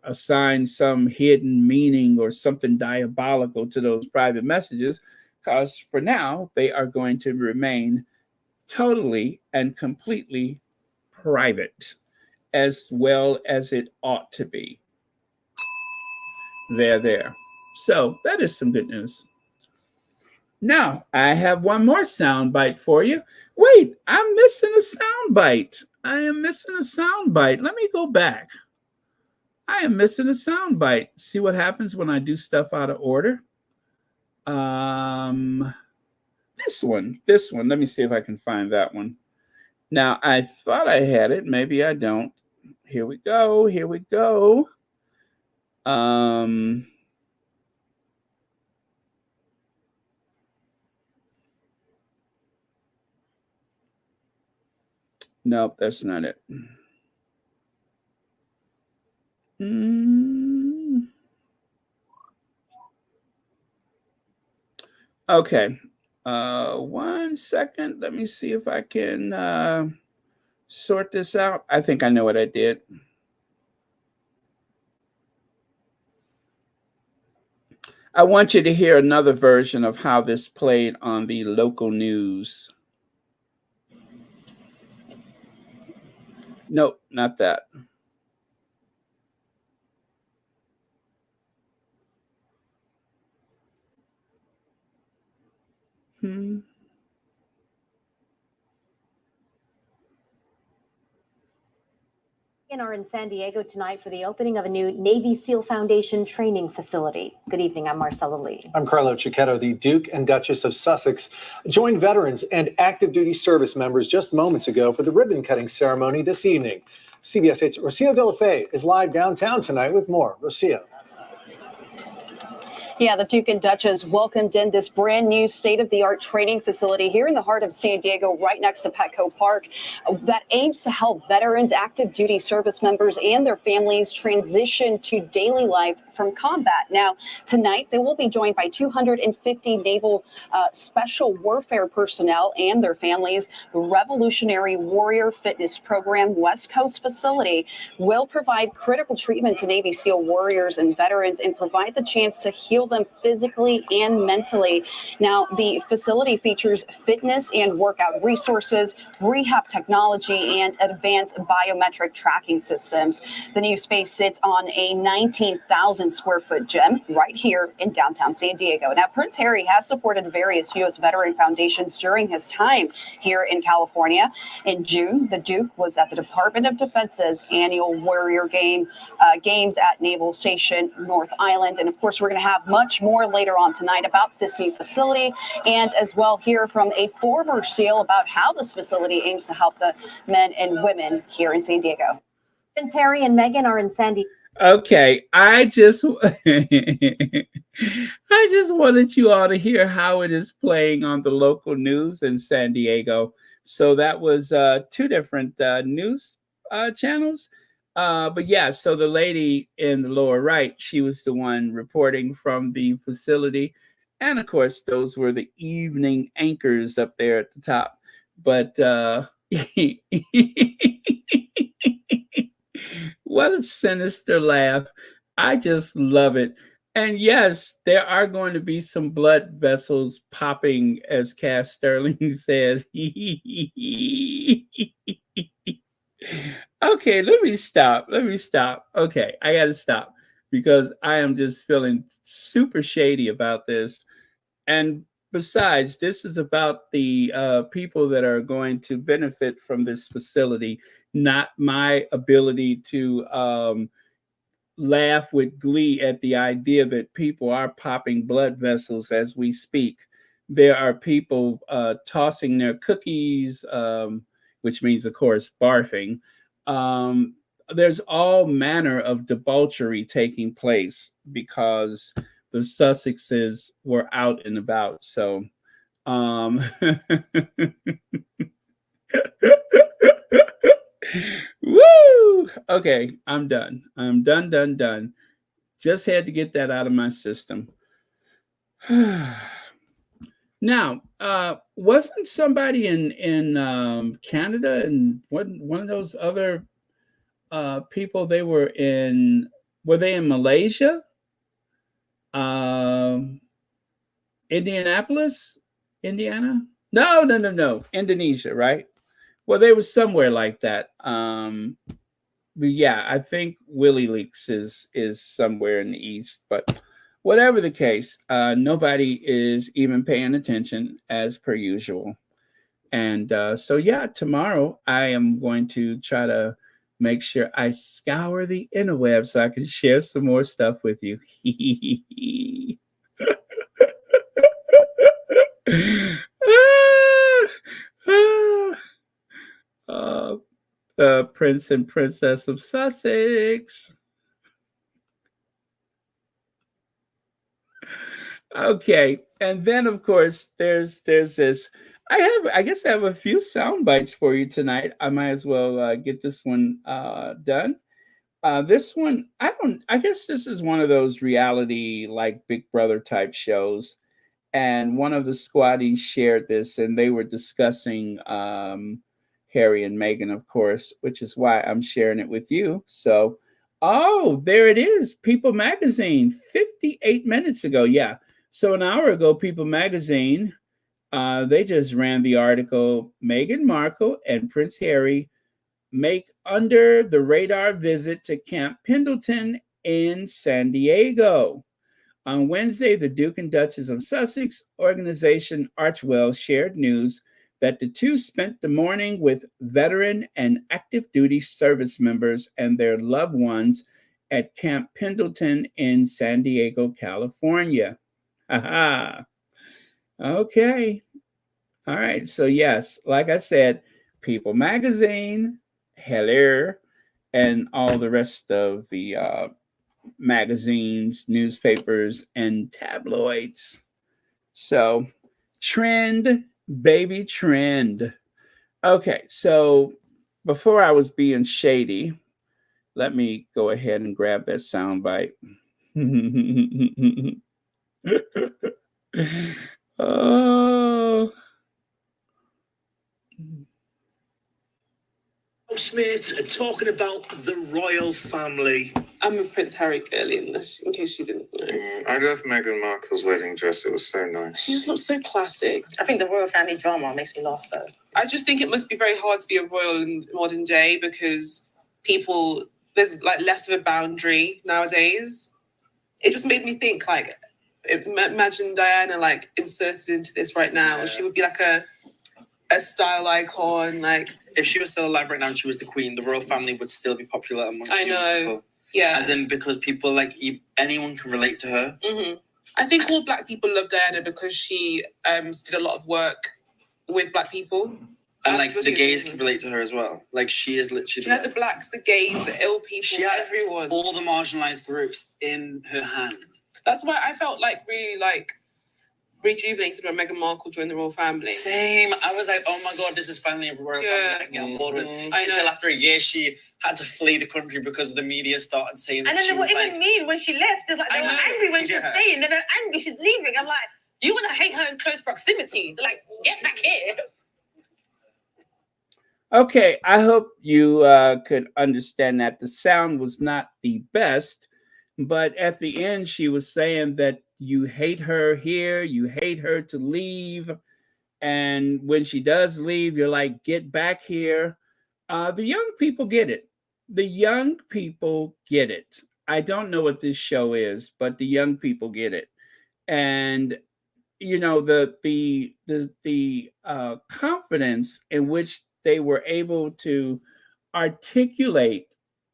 assign some hidden meaning or something diabolical to those private messages, because for now they are going to remain totally and completely private, as well as it ought to be. There. So that is some good news. Now, I have one more sound bite for you. Wait, I'm missing a sound bite. I am missing a sound bite. Let me go back. I am missing a sound bite. See what happens when I do stuff out of order? This one. Let me see if I can find that one. Now, I thought I had it. Maybe I don't. Here we go. Nope, that's not it. Okay. 1 second. Let me see if I can sort this out. I think I know what I did. I want you to hear another version of how this played on the local news. Nope, not that. Hmm. And are in San Diego tonight for the opening of a new Navy SEAL Foundation training facility. Good evening, I'm Marcella Lee. I'm Carlo Cicchetto. The Duke and Duchess of Sussex joined veterans and active duty service members just moments ago for the ribbon cutting ceremony this evening. CBS 8's Rocio De La Fe is live downtown tonight with more. Rocio. Yeah, the Duke and Duchess welcomed in this brand new state-of-the-art training facility here in the heart of San Diego, right next to Petco Park, that aims to help veterans, active duty service members, and their families transition to daily life from combat. Now, tonight, they will be joined by 250 Naval Special Warfare personnel and their families. The Revolutionary Warrior Fitness Program West Coast facility will provide critical treatment to Navy SEAL warriors and veterans and provide the chance to heal them physically and mentally. Now, the facility features fitness and workout resources, rehab technology, and advanced biometric tracking systems. The new space sits on a 19,000 square foot gym right here in downtown San Diego. Now, Prince Harry has supported various U.S. veteran foundations during his time here in California. In June, the Duke was at the Department of Defense's annual Warrior Games at Naval Station North Island. And of course, we're going to have much more later on tonight about this new facility, and as well hear from a former SEAL about how this facility aims to help the men and women here in San Diego. Prince Harry and Meghan are in San Diego. Okay, I just I just wanted you all to hear how it is playing on the local news in San Diego. So that was two different news channels. But yeah, so the lady in the lower right, she was the one reporting from the facility. And of course, those were the evening anchors up there at the top. But what a sinister laugh. I just love it. And yes, there are going to be some blood vessels popping, as Cass Sterling says. Okay, let me stop. Okay, I got to stop because I am just feeling super shady about this. And besides, this is about the people that are going to benefit from this facility, not my ability to laugh with glee at the idea that people are popping blood vessels as we speak. There are people tossing their cookies, which means, of course, barfing. There's all manner of debauchery taking place because the Sussexes were out and about. So, woo! Okay, I'm done. I'm done. Just had to get that out of my system. Now, wasn't somebody in Canada and one of those other people? They were in. Were they in Malaysia? Indianapolis, Indiana? No. Indonesia, right? Well, they were somewhere like that. But yeah, I think Willie Leaks is somewhere in the east. But whatever the case, nobody is even paying attention as per usual. And so yeah, tomorrow I am going to try to make sure I scour the interweb so I can share some more stuff with you. Prince and Princess of Sussex. Okay, and then of course there's this. I guess I have a few sound bites for you tonight. I might as well get this one done. This one, I guess this is one of those reality, like Big Brother type shows. And one of the squaddies shared this, and they were discussing Harry and Meghan, of course, which is why I'm sharing it with you. So, oh, there it is, People Magazine, 58 minutes ago. Yeah. So an hour ago, People Magazine, they just ran the article, Meghan Markle and Prince Harry make under the radar visit to Camp Pendleton in San Diego. On Wednesday, the Duke and Duchess of Sussex organization Archwell shared news that the two spent the morning with veteran and active duty service members and their loved ones at Camp Pendleton in San Diego, California. Haha. Okay. All right. So, yes, like I said, People Magazine, Hello, and all the rest of the magazines, newspapers, and tabloids. So, trend, baby, trend. Okay, so before I was being shady, let me go ahead and grab that soundbite. Oh. Housemates are talking about the royal family. I'm a Prince Harry girly in this, in case you didn't know. I love Meghan Markle's wedding dress. It was so nice. She just looks so classic. I think the royal family drama makes me laugh though. I just think it must be very hard to be a royal in modern day because there's like less of a boundary nowadays. It just made me think like, imagine Diana like inserted into this right now. Yeah. She would be like a style icon. Like if she was still alive right now and she was the queen, the royal family would still be popular amongst people. Yeah. As in because people like anyone can relate to her. Mm-hmm. I think all Black people love Diana because she did a lot of work with Black people. And like the gays can relate to her as well. Like she is literally. She had the blacks, the gays, the ill people, she had everyone. All the marginalized groups in her hand. That's why I felt like really like rejuvenated by Meghan Markle joined the royal family. Same. I was like, oh my god, this is finally a royal family I can get on board with. Until after a year, she had to flee the country because the media started saying that. And then she they was were even mean when she left. They were angry when she was staying. Then they're angry she's leaving. I'm like, you want to hate her in close proximity? They're like, get back here. Okay, I hope you could understand that the sound was not the best, but at the end she was saying that you hate her here, you hate her to leave, and when she does leave, you're like, get back here. The young people get it. The young people get it. I don't know what this show is, but the young people get it, and you know the confidence in which they were able to articulate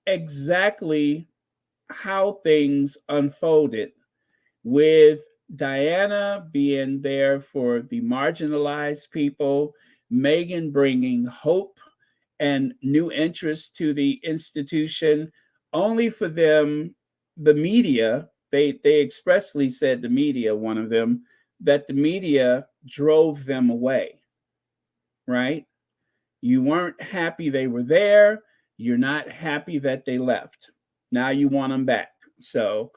exactly how things unfolded, with Diana being there for the marginalized people, Meghan bringing hope and new interest to the institution, only for them, the media, they expressly said, the media, one of them, that the media drove them away, right? You weren't happy they were there. You're not happy that they left. Now you want them back. So,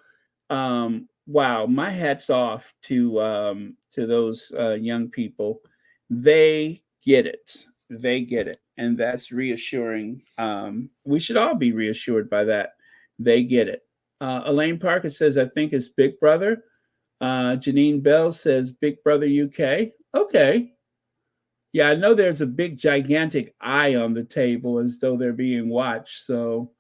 wow, my hat's off to those young people. They get it. They get it. And that's reassuring. We should all be reassured by that. They get it. Elaine Parker says, I think it's Big Brother. Janine Bell says, Big Brother UK. Okay. Yeah, I know there's a big, gigantic eye on the table as though they're being watched. So,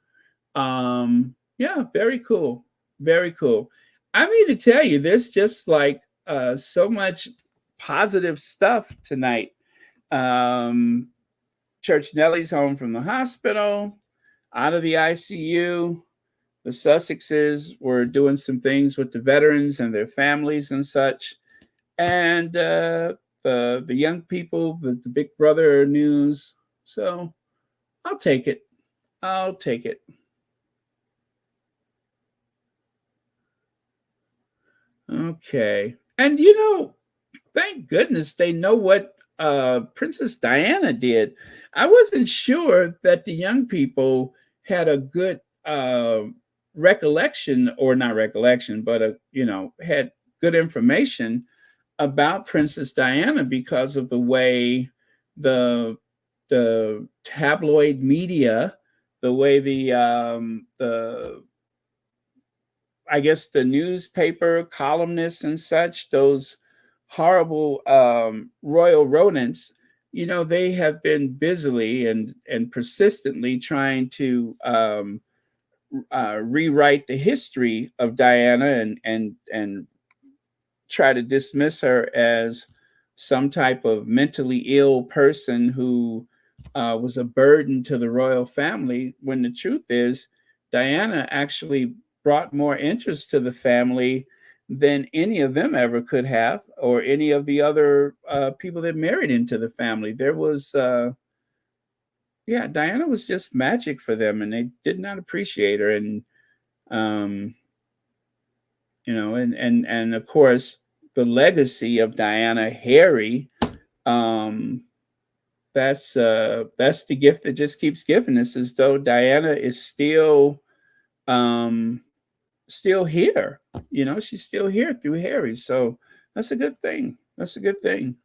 yeah, very cool. Very cool. I mean to tell you, there's just like so much positive stuff tonight. Church Nelly's home from the hospital, out of the ICU. The Sussexes were doing some things with the veterans and their families and such. And the young people, the Big Brother news. So I'll take it. I'll take it. Okay. And you know, thank goodness they know what Princess Diana did. I wasn't sure that the young people had a good recollection, or not recollection, but had good information about Princess Diana because of the way the tabloid media, the way the I guess the newspaper columnists and such, those horrible royal rodents, they have been busily and persistently trying to rewrite the history of Diana and try to dismiss her as some type of mentally ill person who was a burden to the royal family, when the truth is, Diana actually brought more interest to the family than any of them ever could have, or any of the other people that married into the family. There was, yeah, Diana was just magic for them, and they did not appreciate her. And, um, and of course, the legacy of Diana, Harry, um, that's the gift that just keeps giving. Us as though Diana is still here. She's still here through Harry. So that's a good thing. That's a good thing.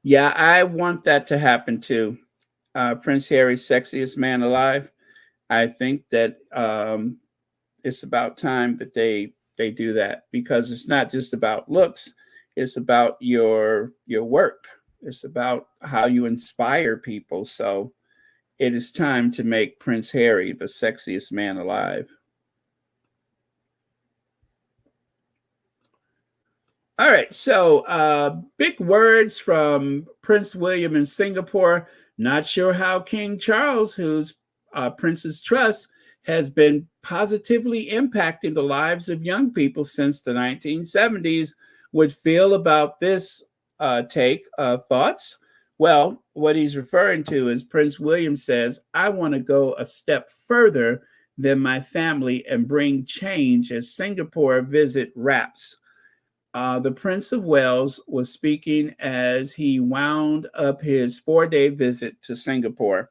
Yeah, I want that to happen too. Prince Harry's sexiest man alive. I think that it's about time that they do that, because it's not just about looks. It's about your work. It's about how you inspire people. So it is time to make Prince Harry the sexiest man alive. All right, so big words from Prince William in Singapore. Not sure how King Charles, who's Prince's trust, has been positively impacting the lives of young people since the 1970s, would feel about this take. Thoughts? Well, what he's referring to is Prince William says, I want to go a step further than my family and bring change as Singapore visit wraps. The Prince of Wales was speaking as he wound up his 4-day visit to Singapore.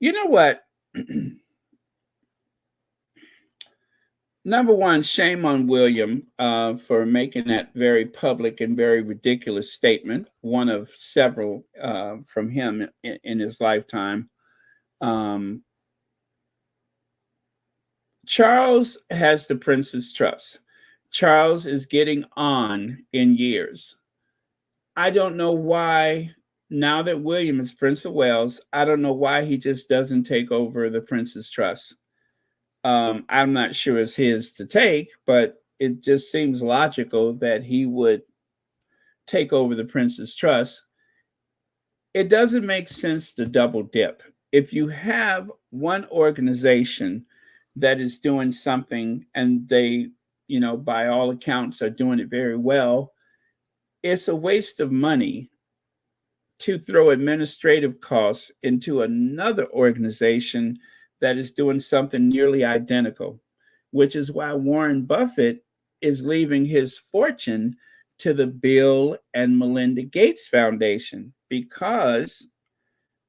You know what? Number one, shame on William for making that very public and very ridiculous statement, one of several from him in his lifetime. Charles has the prince's trust. Charles is getting on in years. I don't know why, now that William is Prince of Wales, I don't know why he just doesn't take over the prince's trust. I'm not sure it's his to take, but it just seems logical that he would take over the prince's trust. It doesn't make sense to double dip. If you have one organization that is doing something and they, by all accounts are doing it very well, it's a waste of money to throw administrative costs into another organization that is doing something nearly identical, which is why Warren Buffett is leaving his fortune to the Bill and Melinda Gates Foundation, because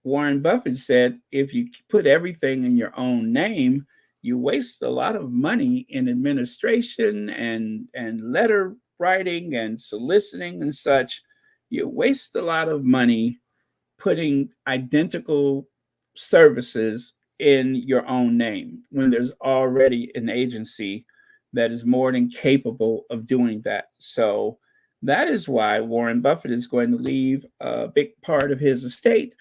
Warren Buffett said, if you put everything in your own name, you waste a lot of money in administration and letter writing and soliciting and such. You waste a lot of money putting identical services in your own name when there's already an agency that is more than capable of doing that. So that is why Warren Buffett is going to leave a big part of his estate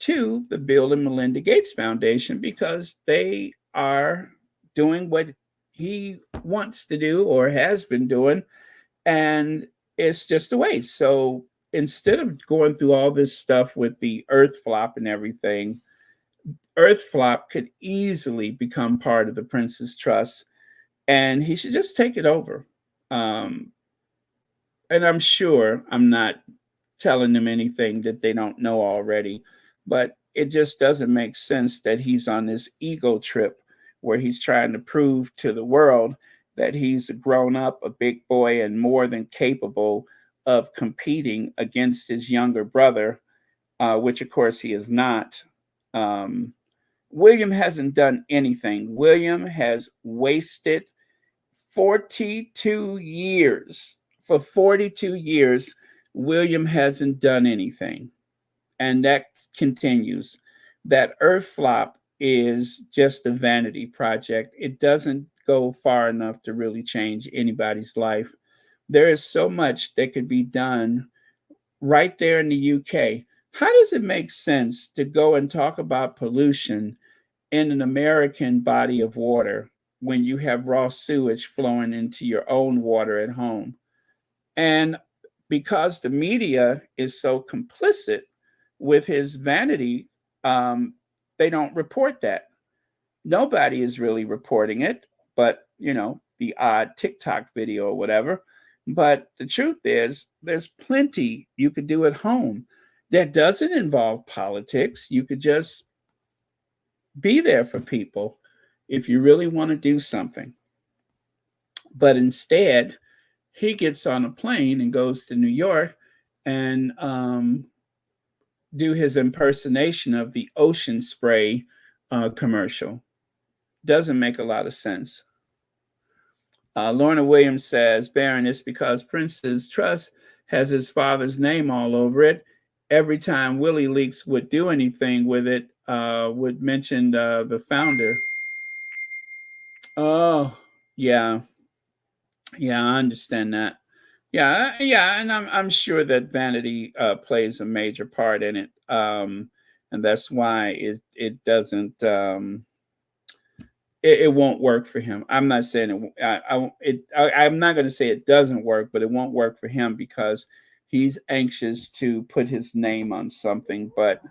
to the Bill and Melinda Gates Foundation, because they are doing what he wants to do or has been doing, and it's just a waste. So instead of going through all this stuff with the Earth flop and everything, Earth flop could easily become part of the Prince's Trust, and he should just take it over. And I'm sure I'm not telling them anything that they don't know already, but it just doesn't make sense that he's on this ego trip where he's trying to prove to the world that he's a grown up, a big boy, and more than capable of competing against his younger brother, which of course he is not. William hasn't done anything. William has wasted 42 years. For 42 years, William hasn't done anything. And that continues. That Earth flop is just a vanity project. It doesn't go far enough to really change anybody's life. There is so much that could be done right there in the UK. How does it make sense to go and talk about pollution in an American body of water when you have raw sewage flowing into your own water at home? And because the media is so complicit with his vanity, they don't report that. Nobody is really reporting it, but the odd TikTok video or whatever. But the truth is, there's plenty you could do at home that doesn't involve politics. You could just be there for people if you really want to do something. But instead, he gets on a plane and goes to New York and do his impersonation of the Ocean Spray commercial. Doesn't make a lot of sense. Lorna Williams says, Baron, it's because Prince's trust has his father's name all over it. Every time Willie Leaks would do anything with it, would mention the founder. Oh, yeah. Yeah, I understand that. Yeah, and I'm sure that vanity plays a major part in it, and that's why it doesn't it won't work for him. I'm not saying I'm not going to say it doesn't work, but it won't work for him because he's anxious to put his name on something. But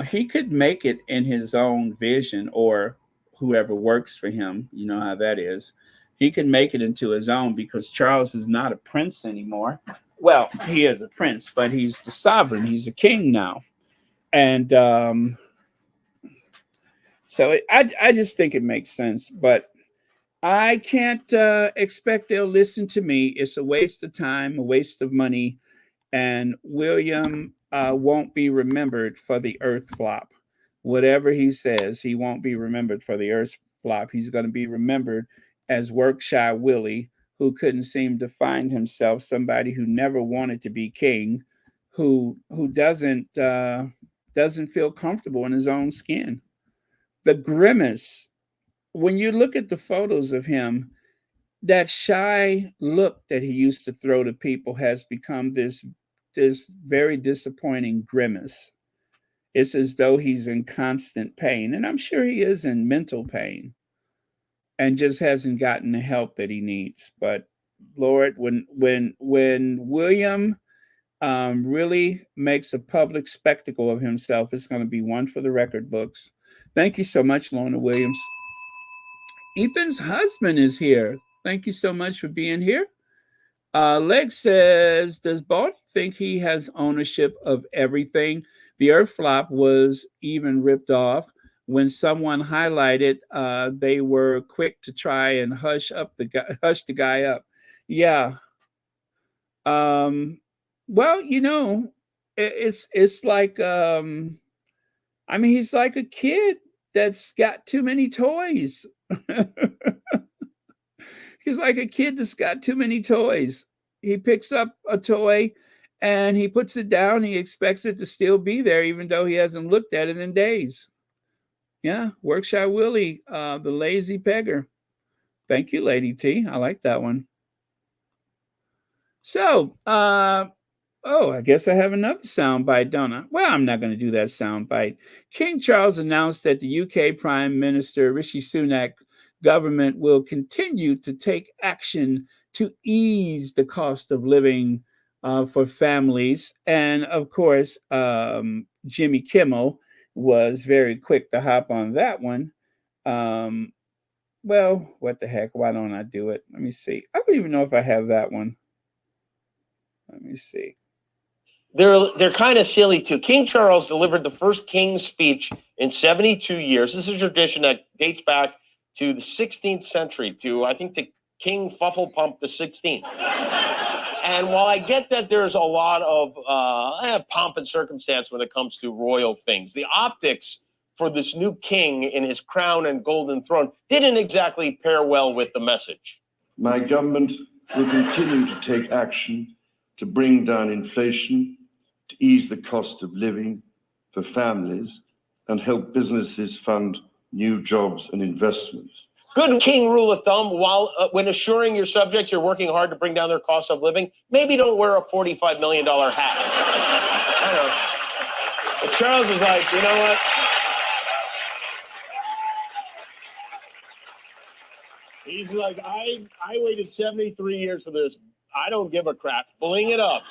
he could make it in his own vision, or whoever works for him. You know how that is. He can make it into his own because Charles is not a prince anymore. Well, he is a prince, but he's the sovereign. He's a king now. And so I just think it makes sense. But I can't expect they'll listen to me. It's a waste of time, a waste of money. And William won't be remembered for the Earth flop. Whatever he says, he won't be remembered for the Earth flop. He's going to be remembered as work-shy Willie, who couldn't seem to find himself, somebody who never wanted to be king, who doesn't feel comfortable in his own skin. The grimace, when you look at the photos of him, that shy look that he used to throw to people has become this very disappointing grimace. It's as though he's in constant pain, and I'm sure he is in mental pain, and just hasn't gotten the help that he needs. But Lord, when William really makes a public spectacle of himself, it's going to be one for the record books. Thank you so much, Lorna Williams. Ethan's husband is here. Thank you so much for being here. Leg says, does Baldy think he has ownership of everything? The Earth flop was even ripped off. When someone highlighted, they were quick to try and hush the guy up. Yeah. Well, it's like he's like a kid that's got too many toys. He's like a kid that's got too many toys. He picks up a toy and he puts it down. He expects it to still be there, even though he hasn't looked at it in days. Yeah, Workshop Willie, the lazy beggar. Thank you, Lady T. I like that one. So, I guess I have another soundbite, don't I? Well, I'm not going to do that soundbite. King Charles announced that the UK Prime Minister Rishi Sunak government will continue to take action to ease the cost of living for families. And of course, Jimmy Kimmel was very quick to hop on that one. Well, what the heck? Why don't I do it? Let me see. I don't even know if I have that one. Let me see. They're kind of silly too. King Charles delivered the first King's speech in 72 years. This is a tradition that dates back to the 16th century, to I think to King Fufflepump the 16th. And while I get that there's a lot of pomp and circumstance when it comes to royal things, the optics for this new king in his crown and golden throne didn't exactly pair well with the message. My government will continue to take action to bring down inflation, to ease the cost of living for families, and help businesses fund new jobs and investments. Good king rule of thumb, while when assuring your subjects you're working hard to bring down their cost of living, maybe don't wear a $45 million hat. I don't know. But Charles was like, you know what? He's like, I waited 73 years for this. I don't give a crap. Bling it up.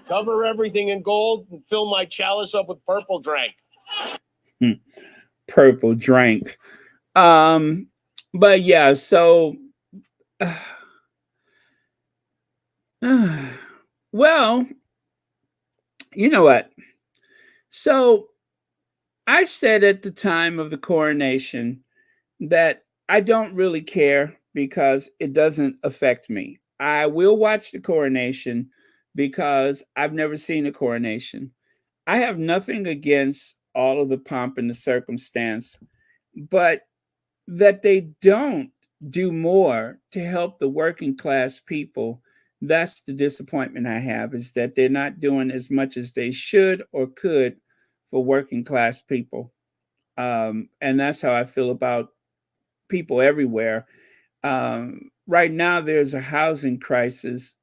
Cover everything in gold and fill my chalice up with purple drink. Purple drink. But yeah, so well, you know what? So I said at the time of the coronation that I don't really care because it doesn't affect me. I will watch the coronation because I've never seen a coronation. I have nothing against all of the pomp and the circumstance, but that they don't do more to help the working class people, that's the disappointment I have, is that they're not doing as much as they should or could for working class people. And that's how I feel about people everywhere. Right now, there's a housing crisis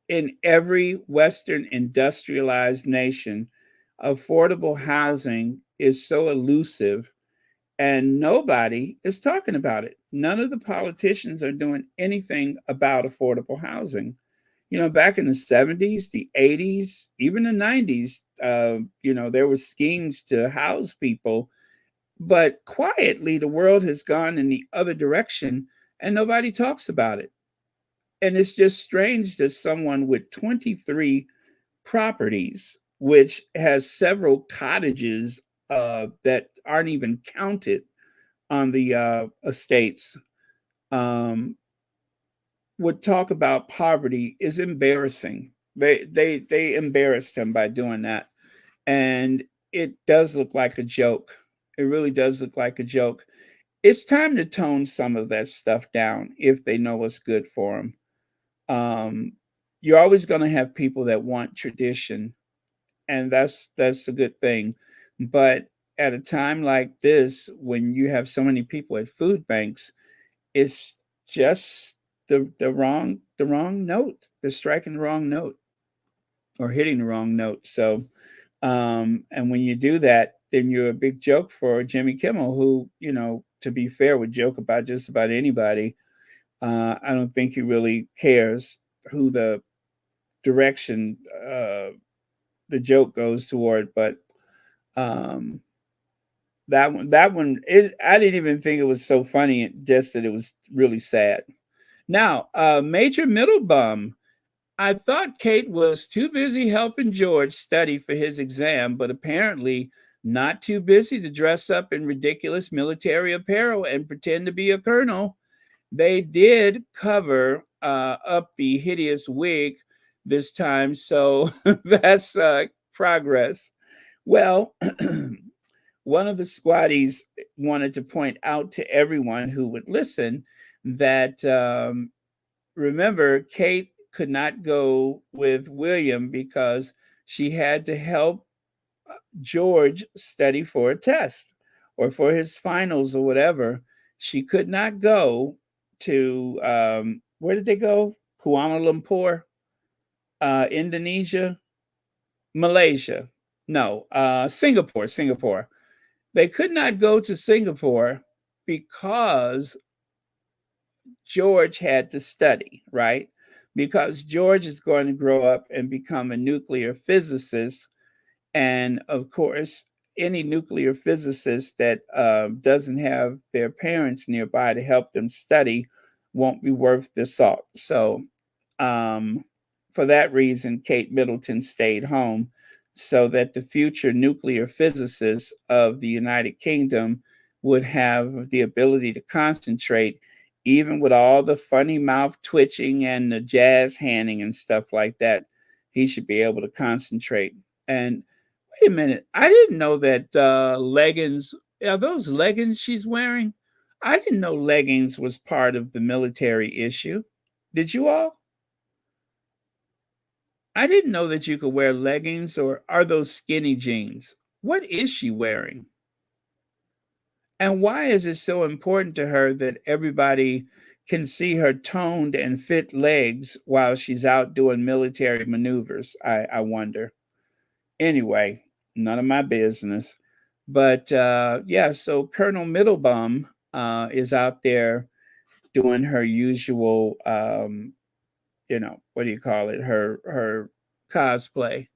in every Western industrialized nation. Affordable housing is so elusive, and nobody is talking about it. None of the politicians are doing anything about affordable housing. You know, back in the 70s, the 80s, even the 90s, there were schemes to house people, but quietly the world has gone in the other direction and nobody talks about it. And it's just strange that someone with 23 properties, which has several cottages that aren't even counted on the estates, would talk about poverty is embarrassing. They embarrassed him by doing that, and it does look like a joke. It really does look like a joke. It's time to tone some of that stuff down if they know what's good for them. You're always going to have people that want tradition, and that's a good thing. But at a time like this, when you have so many people at food banks, it's just the wrong note. They're striking the wrong note or hitting the wrong note. So, and when you do that, then you're a big joke for Jimmy Kimmel, who, to be fair, would joke about just about anybody. I don't think he really cares who the direction the joke goes toward, but that one I didn't even think it was so funny, just that it was really sad. Now, Major Middlebum, I thought Kate was too busy helping George study for his exam, but apparently not too busy to dress up in ridiculous military apparel and pretend to be a colonel. They did cover up the hideous wig this time, so that's progress. Well, one of the squatties wanted to point out to everyone who would listen that remember, Kate could not go with William because she had to help George study for a test or for his finals or whatever. She could not go to where did they go? Kuala Lumpur, Indonesia, Malaysia. No, Singapore. They could not go to Singapore because George had to study, right? Because George is going to grow up and become a nuclear physicist. And of course, any nuclear physicist that doesn't have their parents nearby to help them study won't be worth the salt. So for that reason, Kate Middleton stayed home so that the future nuclear physicists of the United Kingdom would have the ability to concentrate even with all the funny mouth twitching and the jazz handing and stuff like that, he should be able to concentrate. And wait a minute, I didn't know that leggings, are those leggings she's wearing? I didn't know leggings was part of the military issue. Did you all? I didn't know that you could wear leggings, or are those skinny jeans? What is she wearing? And why is it so important to her that everybody can see her toned and fit legs while she's out doing military maneuvers? I wonder. Anyway, none of my business. But yeah, so Colonel Middlebum is out there doing her usual, what do you call it? Her cosplay.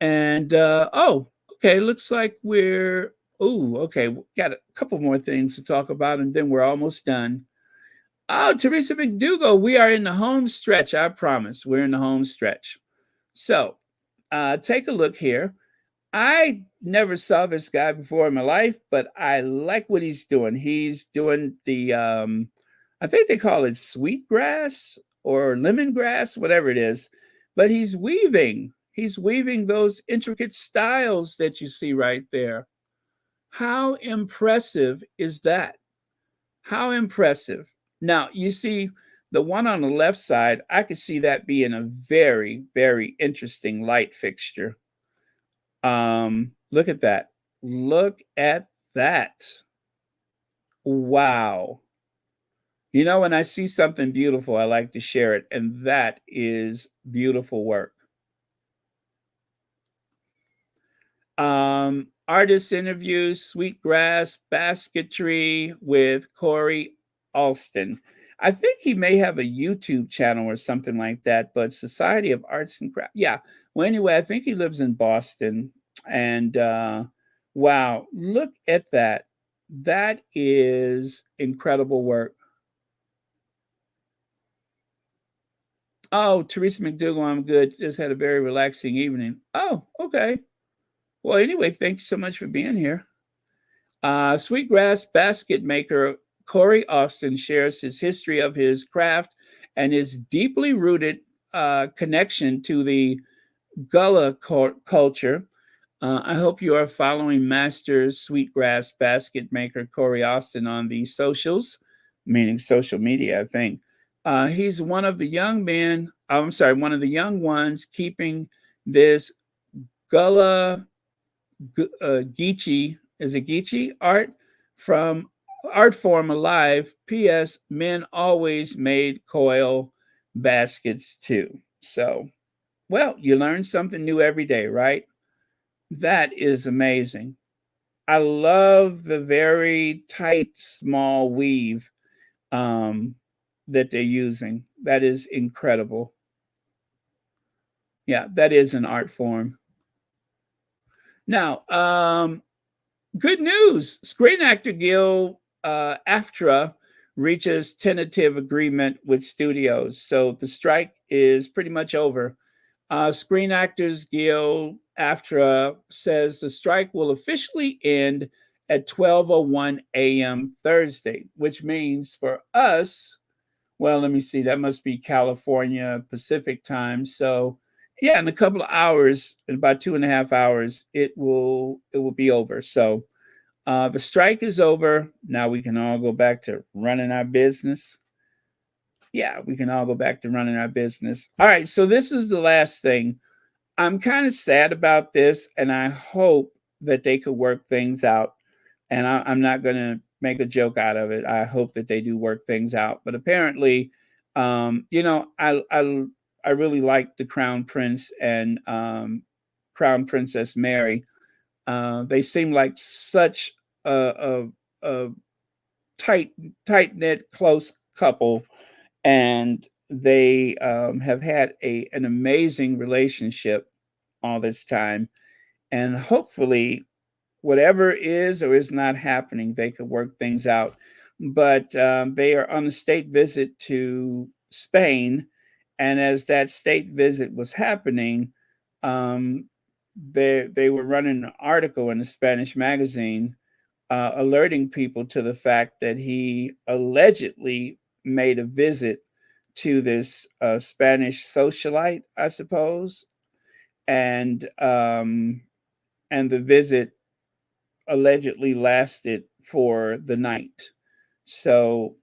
And okay, looks like okay, got a couple more things to talk about, and then we're almost done. Oh, Teresa McDougal, we are in the home stretch. I promise, we're in the home stretch. So, take a look here. I never saw this guy before in my life, but I like what he's doing. He's doing the, I think they call it sweetgrass or lemongrass, whatever it is, but he's weaving. He's weaving those intricate styles that you see right there. How impressive is that? How impressive. Now, you see the one on the left side, I could see that being a very, very interesting light fixture. Look at that. Look at that. Wow. You know, when I see something beautiful, I like to share it, and that is beautiful work. Artist interviews, Sweetgrass Basketry with Corey Alston. I think he may have a YouTube channel or something like that, but Society of Arts and Crafts. Yeah. Well, anyway, I think he lives in Boston. And wow, look at that. That is incredible work. Oh, Teresa McDougal, I'm good. Just had a very relaxing evening. Oh, okay. Well, anyway, thank you so much for being here. Sweetgrass basket maker Corey Austin shares his history of his craft and his deeply rooted connection to the Gullah culture. I hope you are following Master Sweetgrass basket maker Corey Austin on the socials, meaning social media, I think. He's one of the young men, one of the young ones keeping this Gullah Geechee, is it Geechee art form alive. P.S. Men always made coil baskets too. So, well, you learn something new every day, right? That is amazing. I love the very tight, small weave that they're using. That is incredible. Yeah, that is an art form. Now, good news. Screen Actor Guild, AFTRA, reaches tentative agreement with studios. So the strike is pretty much over. Screen Actors Guild, AFTRA, says the strike will officially end at 12:01 a.m. Thursday, which means for us, well, let me see, that must be California Pacific time. So yeah, in a couple of hours, in about 2.5 hours, it will be over. So the strike is over. Now we can all go back to running our business. Yeah, we can all go back to running our business. All right, so this is the last thing. I'm kind of sad about this, and I hope that they could work things out. And I'm not going to make a joke out of it. I hope that they do work things out. But apparently, I really like the Crown Prince and Crown Princess Mary. They seem like such a tight knit, close couple, and they have had an amazing relationship all this time. And hopefully, whatever is or is not happening, they could work things out. But they are on a state visit to Spain. And as that state visit was happening, they were running an article in a Spanish magazine alerting people to the fact that he allegedly made a visit to this Spanish socialite, I suppose, and the visit allegedly lasted for the night. So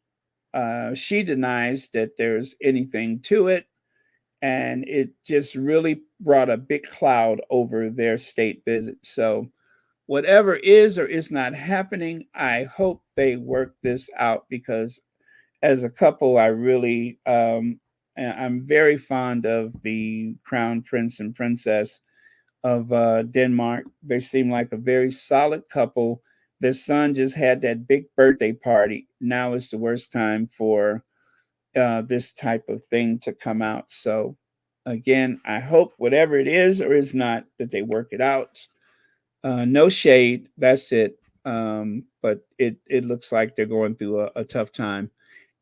she denies that there's anything to it, and it just really brought a big cloud over their state visit. So whatever is or is not happening, I hope they work this out, because as a couple, I really I'm very fond of the crown prince and princess of Denmark. They seem like a very solid couple. Their son just had that big birthday party. Now is the worst time for this type of thing to come out. So, again, I hope whatever it is or is not, that they work it out. No shade. That's it. But it looks like they're going through a tough time,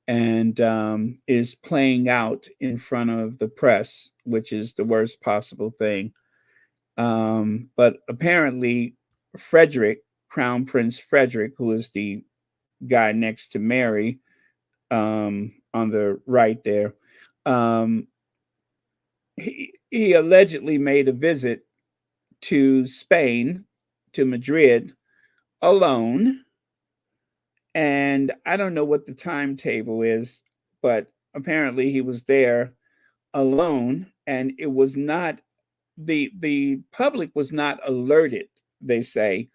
and is playing out in front of the press, which is the worst possible thing. But apparently, Frederick, Crown Prince Frederick, who is the guy next to Mary, on the right there, he allegedly made a visit to Spain, to Madrid, alone. And I don't know what the timetable is, but apparently he was there alone, and it was not the public was not alerted, they say,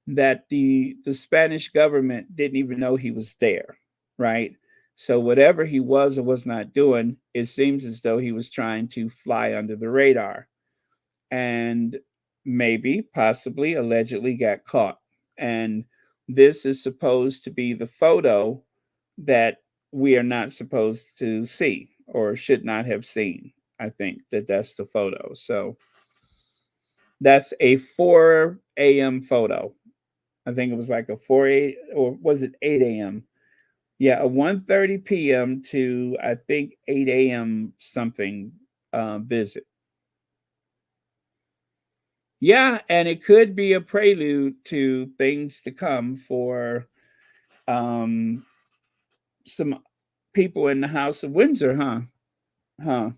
that the Spanish government didn't even know he was there, right? So whatever he was or was not doing, it seems as though he was trying to fly under the radar, and maybe, possibly, allegedly got caught. And this is supposed to be the photo that we are not supposed to see, or should not have seen. I think that that's the photo. So that's a 4 a.m. photo. I think it was like a 4 or was it 8 a.m.? Yeah, a 1:30 p.m. to, I think, 8 a.m. something visit. Yeah, and it could be a prelude to things to come for some people in the House of Windsor, huh? Huh.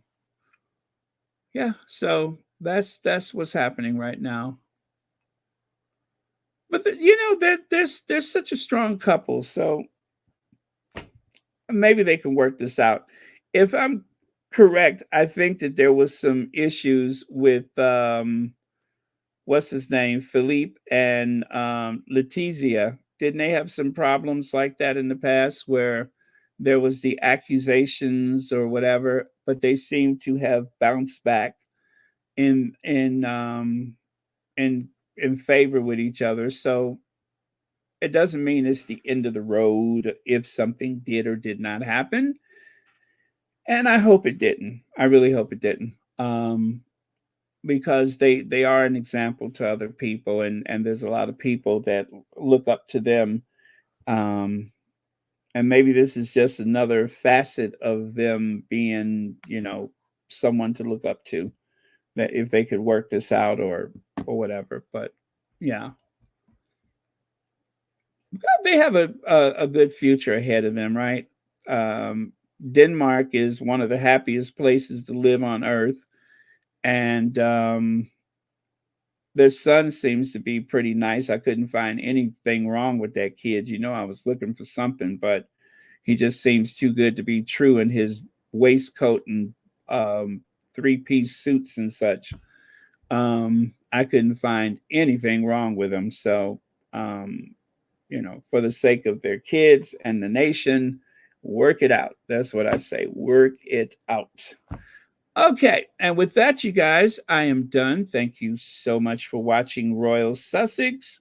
Yeah, so that's what's happening right now. But there's such a strong couple, so maybe they can work this out. If I'm correct, I think that there was some issues with what's his name, Philippe and Letizia. Didn't they have some problems like that in the past, where there was the accusations or whatever, but they seem to have bounced back in in favor with each other. So it doesn't mean it's the end of the road if something did or did not happen. And I hope it didn't. I really hope it didn't. Because they are an example to other people, and there's a lot of people that look up to them. And maybe this is just another facet of them being, someone to look up to, that if they could work this out or whatever. But yeah, they have a good future ahead of them, right? Denmark is one of the happiest places to live on earth, and their son seems to be pretty nice. I couldn't find anything wrong with that kid. I was looking for something, but he just seems too good to be true in his waistcoat and three-piece suits and such. I couldn't find anything wrong with him. So, for the sake of their kids and the nation, work it out. That's what I say. Work it out. Okay, and with that, you guys, I am done. Thank you so much for watching Royal Sussex.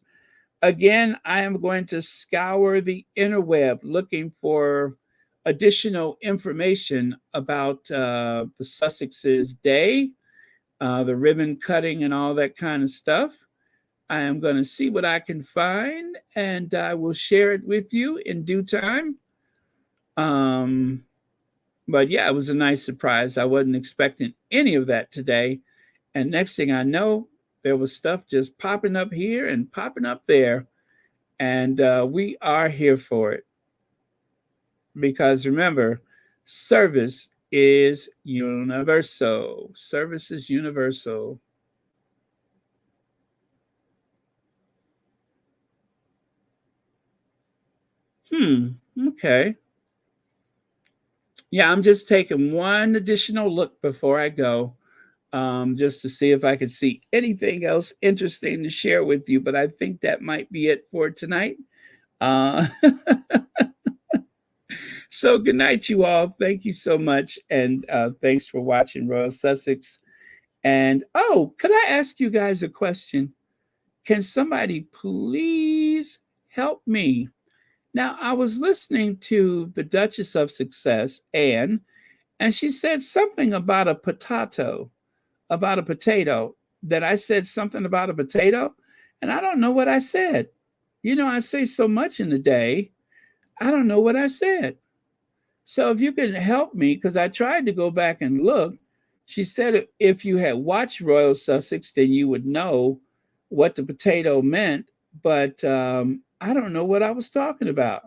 Again, I am going to scour the interweb looking for additional information about the Sussex's day, the ribbon cutting and all that kind of stuff. I am going to see what I can find, and I will share it with you in due time. But yeah, it was a nice surprise. I wasn't expecting any of that today. And next thing I know, there was stuff just popping up here and popping up there. And we are here for it. Because remember, service is universal. Service is universal. Okay. Yeah, I'm just taking one additional look before I go, just to see if I could see anything else interesting to share with you. But I think that might be it for tonight. Uh, so good night, you all. Thank you so much, and thanks for watching Royal Sussex. And oh, could I ask you guys a question? Can somebody please help me? Now, I was listening to the Duchess of Success, Anne, and she said something about a potato, that I said something about a potato, and I don't know what I said. I say so much in the day, I don't know what I said. So if you can help me, because I tried to go back and look, she said if you had watched Royal Sussex, then you would know what the potato meant, but I don't know what I was talking about.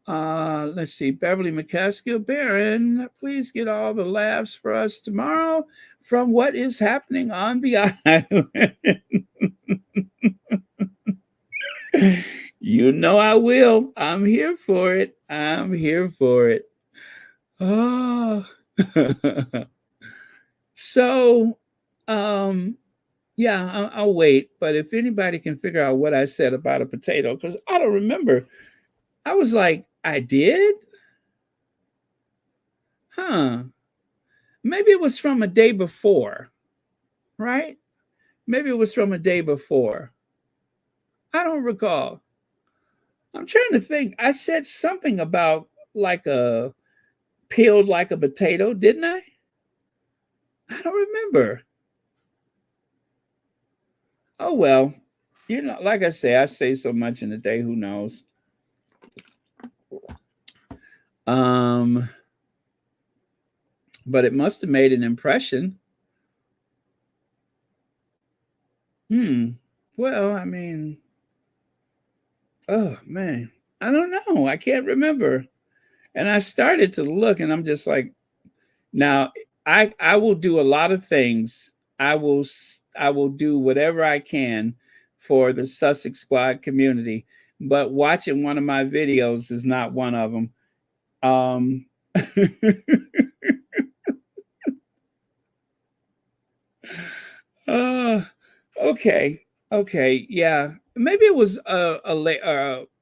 Let's see, Beverly McCaskill, Barron, please get all the laughs for us tomorrow from what is happening on the island. I will. I'm here for it. I'm here for it. Oh. So, yeah, I'll wait. But if anybody can figure out what I said about a potato, because I don't remember. I was like, I did? Huh. Maybe it was from a day before, right? Maybe it was from a day before. I don't recall. I'm trying to think. I said something about like a peeled like a potato, didn't I? I don't remember. Oh well. Like I say so much in a day, who knows? But it must have made an impression. Well, I mean, oh man, I don't know. I can't remember. And I started to look, and I'm just like, now I will do a lot of things. I will do whatever I can for the Sussex Squad community, but watching one of my videos is not one of them. Okay, yeah, maybe it was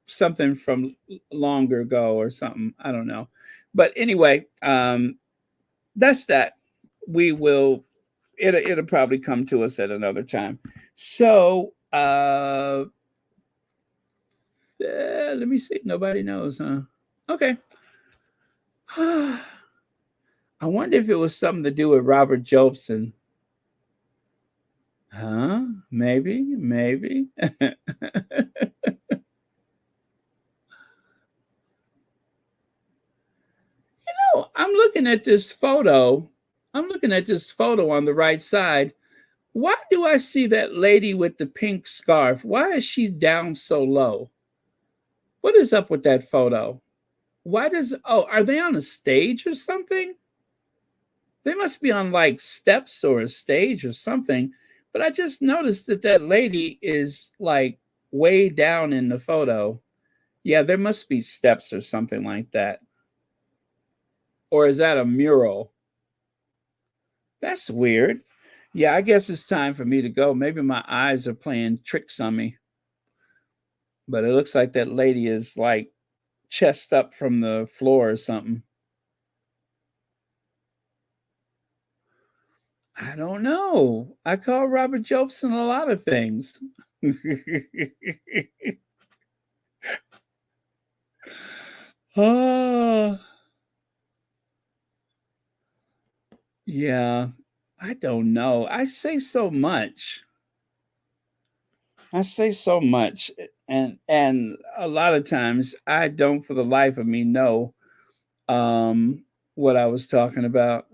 something from longer ago or something. I don't know, but anyway, that's that. We will. It'll probably come to us at another time. So let me see. Nobody knows, huh? Okay. I wonder if it was something to do with Robert Jobson. Huh? Maybe. I'm looking at this photo. I'm looking at this photo on the right side. Why do I see that lady with the pink scarf? Why is she down so low? What is up with that photo? Are they on a stage or something? They must be on like steps or a stage or something. But I just noticed that lady is like way down in the photo. Yeah, there must be steps or something like that. Or is that a mural? That's weird. Yeah, I guess it's time for me to go. Maybe my eyes are playing tricks on me. But it looks like that lady is like chest up from the floor or something. I don't know. I call Robert Jobson a lot of things. Oh. Yeah, I don't know. I say so much. And a lot of times I don't for the life of me know what I was talking about.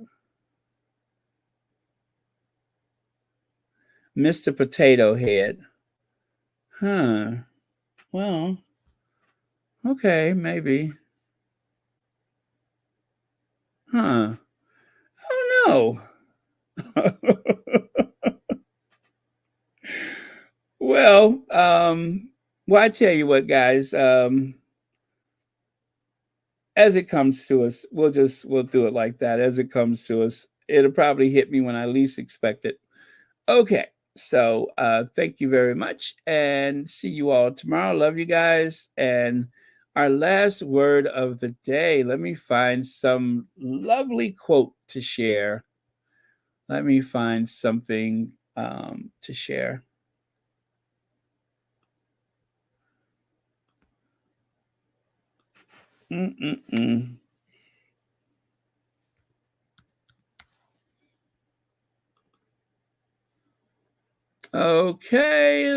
Mr. Potato Head. Huh. Well, okay, maybe. Huh. Oh no. Well, well, I tell you what, guys. As it comes to us, we'll do it like that. As it comes to us, it'll probably hit me when I least expect it. Okay. So thank you very much and see you all tomorrow. Love you guys. And our last word of the day, let me find some lovely quote to share. Let me find something to share. Mm-mm-mm. Okay.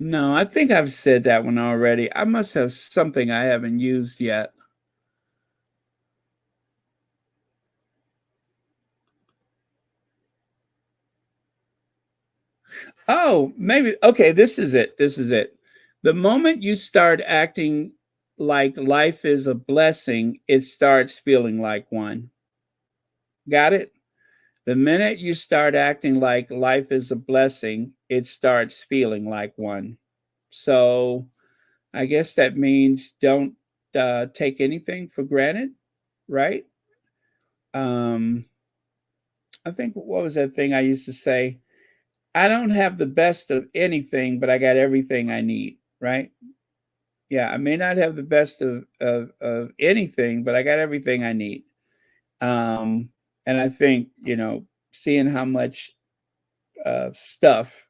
No, I think I've said that one already. I must have something I haven't used yet. Oh, maybe. Okay, this is it. This is it. The moment you start acting like life is a blessing, it starts feeling like one. Got it? The minute you start acting like life is a blessing, it starts feeling like one. So I guess that means don't take anything for granted, right? Um, I think what was that thing I used to say? I don't have the best of anything, but I got everything I need, right? Yeah, I may not have the best of anything, but I got everything I need. Um, and I think, seeing how much stuff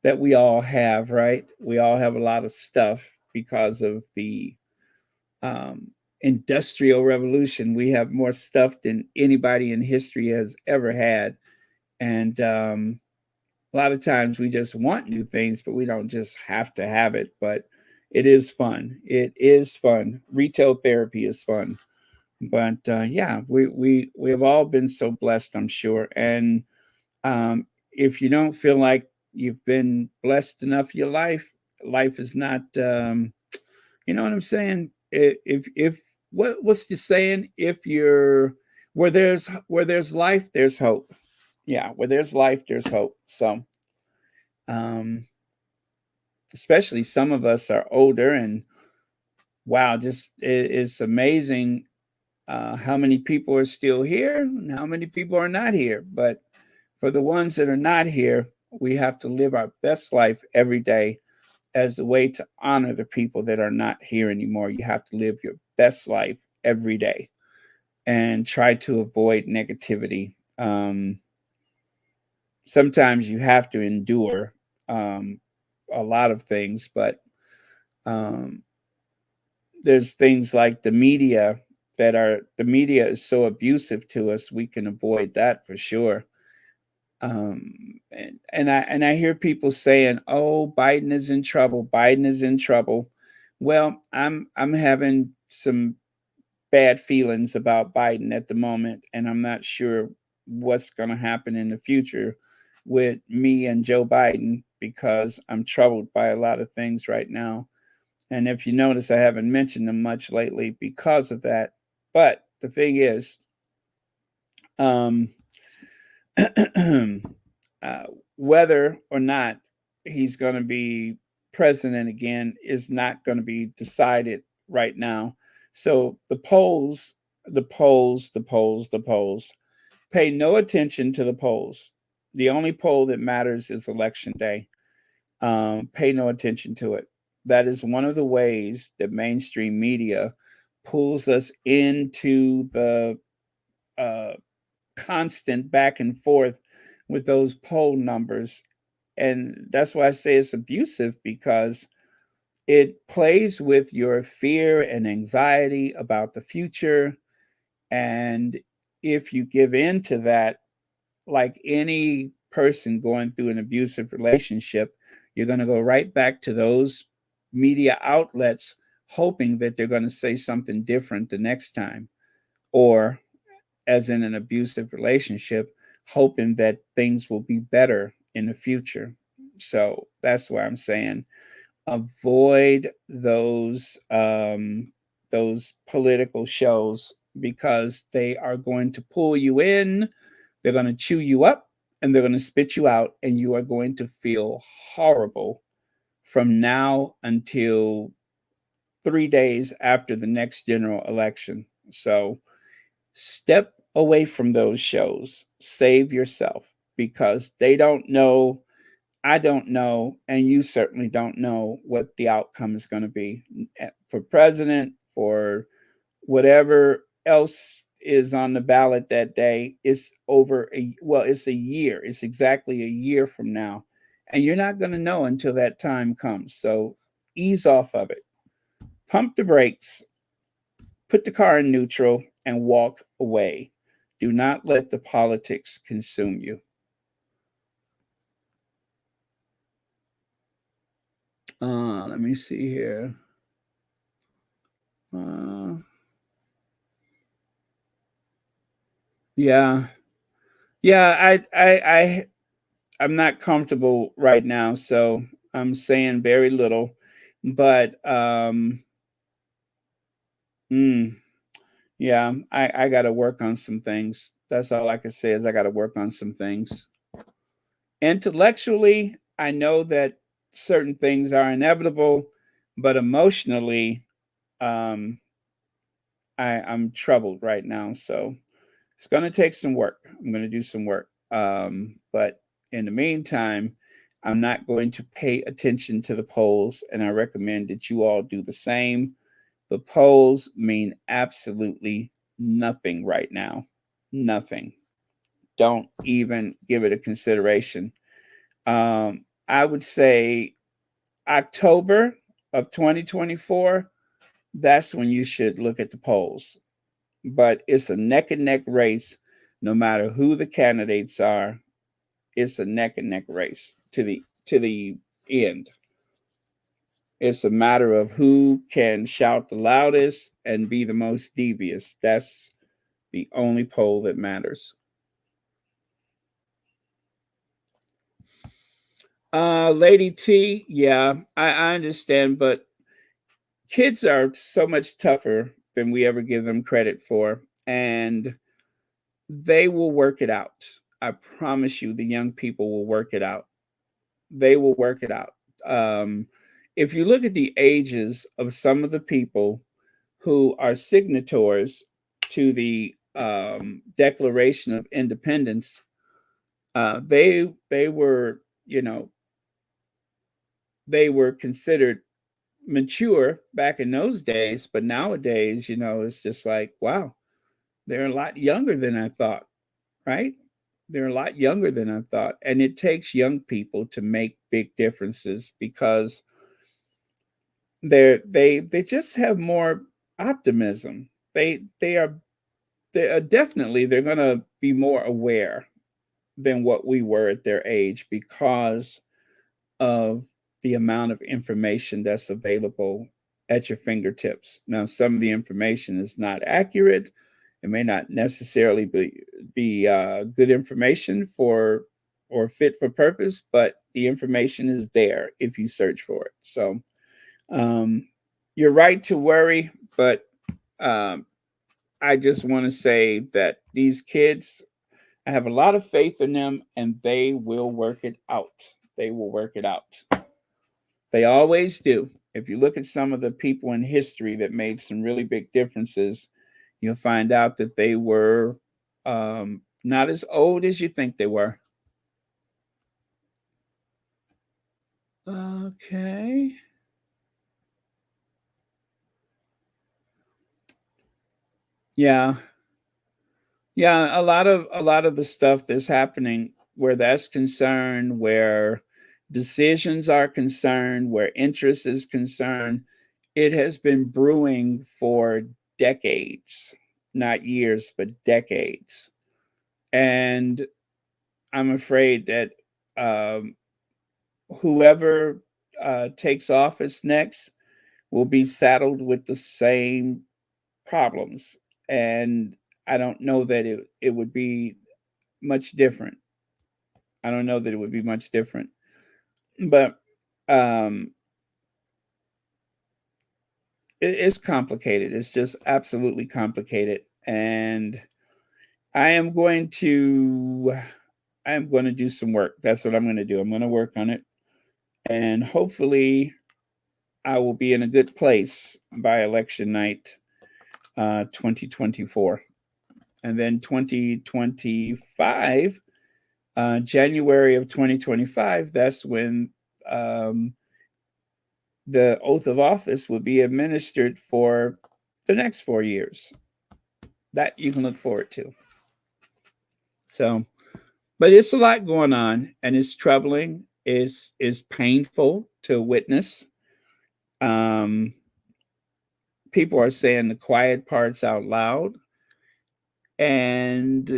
that we all have, right? We all have a lot of stuff because of the industrial revolution. We have more stuff than anybody in history has ever had. And a lot of times we just want new things, but we don't just have to have it. But it is fun. It is fun. Retail therapy is fun. But yeah, we have all been so blessed, I'm sure. And if you don't feel like you've been blessed enough your life is not. You know what I'm saying? If what's the saying? If you're where there's life, there's hope. Yeah, where there's life, there's hope. So, um, especially some of us are older, and wow, just it's amazing how many people are still here and how many people are not here. But for the ones that are not here, we have to live our best life every day as a way to honor the people that are not here anymore. You have to live your best life every day and try to avoid negativity. Sometimes you have to endure a lot of things, but um, there's things like the media is so abusive to us. We can avoid that for sure. And I hear people saying, "Oh, Biden is in trouble. Biden is in trouble." Well, I'm having some bad feelings about Biden at the moment, and I'm not sure what's going to happen in the future with me and Joe Biden because I'm troubled by a lot of things right now. And if you notice, I haven't mentioned them much lately because of that. But the thing is, um, uh, whether or not he's going to be president again is not going to be decided right now. So the polls, pay no attention to the polls. The only poll that matters is election day. Pay no attention to it. That is one of the ways that mainstream media pulls us into the uh, constant back and forth with those poll numbers. And that's why I say it's abusive because it plays with your fear and anxiety about the future. And if you give in to that, like any person going through an abusive relationship, you're going to go right back to those media outlets, hoping that they're going to say something different the next time. Or, as in an abusive relationship, hoping that things will be better in the future. So that's why I'm saying avoid those political shows because they are going to pull you in, they're going to chew you up, and they're going to spit you out, and you are going to feel horrible from now until 3 days after the next general election. So step away from those shows. Save yourself because they don't know, I don't know, and you certainly don't know what the outcome is going to be for president, for whatever else is on the ballot that day. It's it's a year. It's exactly a year from now. And you're not going to know until that time comes. So ease off of it. Pump the brakes, put the car in neutral, and walk away. Do not let the politics consume you. Let me see here. Yeah, yeah. I'm not comfortable right now, so I'm saying very little. But mm, yeah, I got to work on some things. That's all I can say is I got to work on some things. Intellectually, I know that certain things are inevitable, but emotionally, um, I'm troubled right now. So it's going to take some work. I'm going to do some work. But in the meantime, I'm not going to pay attention to the polls, and I recommend that you all do the same. The polls mean absolutely nothing right now. Nothing. Don't even give it a consideration. I would say October of 2024, that's when you should look at the polls. But it's a neck and neck race, no matter who the candidates are. It's a neck and neck race to the end. It's a matter of who can shout the loudest and be the most devious. That's the only poll that matters. Lady T, yeah, I understand, but kids are so much tougher than we ever give them credit for, and they will work it out. I promise you, the young people will work it out. They will work it out. Um, if you look at the ages of some of the people who are signatories to the Declaration of Independence, they were, they were considered mature back in those days, but nowadays, it's just like, wow, they're a lot younger than I thought, right? They're a lot younger than I thought. And it takes young people to make big differences because they just have more optimism. They are definitely they're gonna be more aware than what we were at their age because of the amount of information that's available at your fingertips. Now, some of the information is not accurate. It may not necessarily be good information for or fit for purpose, but the information is there if you search for it. So you're right to worry, but um, I just want to say that these kids, I have a lot of faith in them, and they will work it out. They will work it out. They always do. If you look at some of the people in history that made some really big differences, you'll find out that they were not as old as you think they were. Okay. Yeah. Yeah, a lot of the stuff that's happening where that's concerned, where decisions are concerned, where interest is concerned, it has been brewing for decades, not years, but decades. And I'm afraid that um, whoever takes office next will be saddled with the same problems. And I don't know that it would be much different. I don't know that it would be much different, but it's complicated. It's just absolutely complicated, and I am going to do some work. That's what I'm going to do. I'm going to work on it, and hopefully, I will be in a good place by election night, 2024, and then 2025, January of 2025. That's when the oath of office will be administered for the next 4 years. That you can look forward to. So, but it's a lot going on, and it's troubling. Is painful to witness. People are saying the quiet parts out loud, and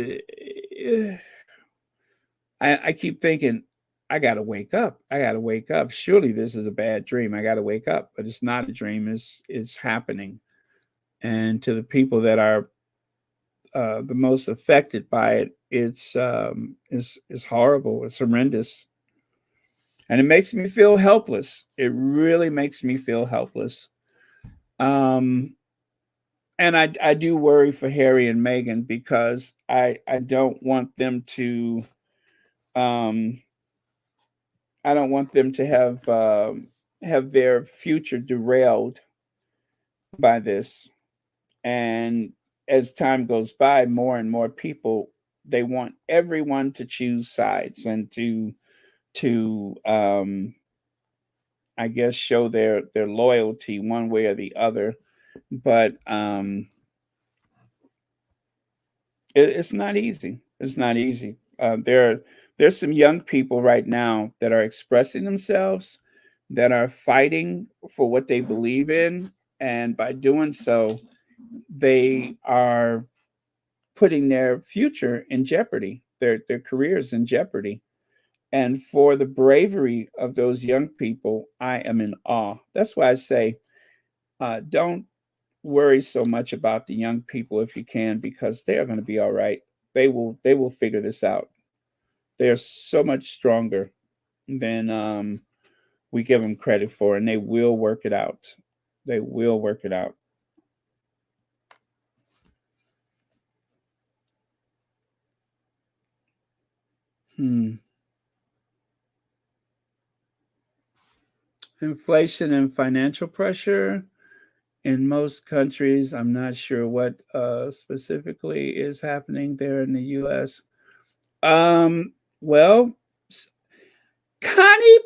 I keep thinking, I gotta wake up. I gotta wake up. Surely this is a bad dream. I gotta wake up, but it's not a dream. It's happening, and to the people that are the most affected by it, it's horrible. It's horrendous, and it makes me feel helpless. It really makes me feel helpless. And I do worry for Harry and Meghan, because I don't want them to I don't want them to have their future derailed by this. And as time goes by, more and more people, they want everyone to choose sides and to I guess show their loyalty one way or the other. But it's not easy. It's not easy. There's some young people right now that are expressing themselves, that are fighting for what they believe in, and by doing so, they are putting their future in jeopardy, their careers in jeopardy. And for the bravery of those young people, I am in awe. That's why I say, don't worry so much about the young people if you can, because they are going to be all right. They will figure this out. They are so much stronger than we give them credit for, and they will work it out. They will work it out. Inflation and financial pressure in most countries. I'm not sure what specifically is happening there in the U.S. Well, Connie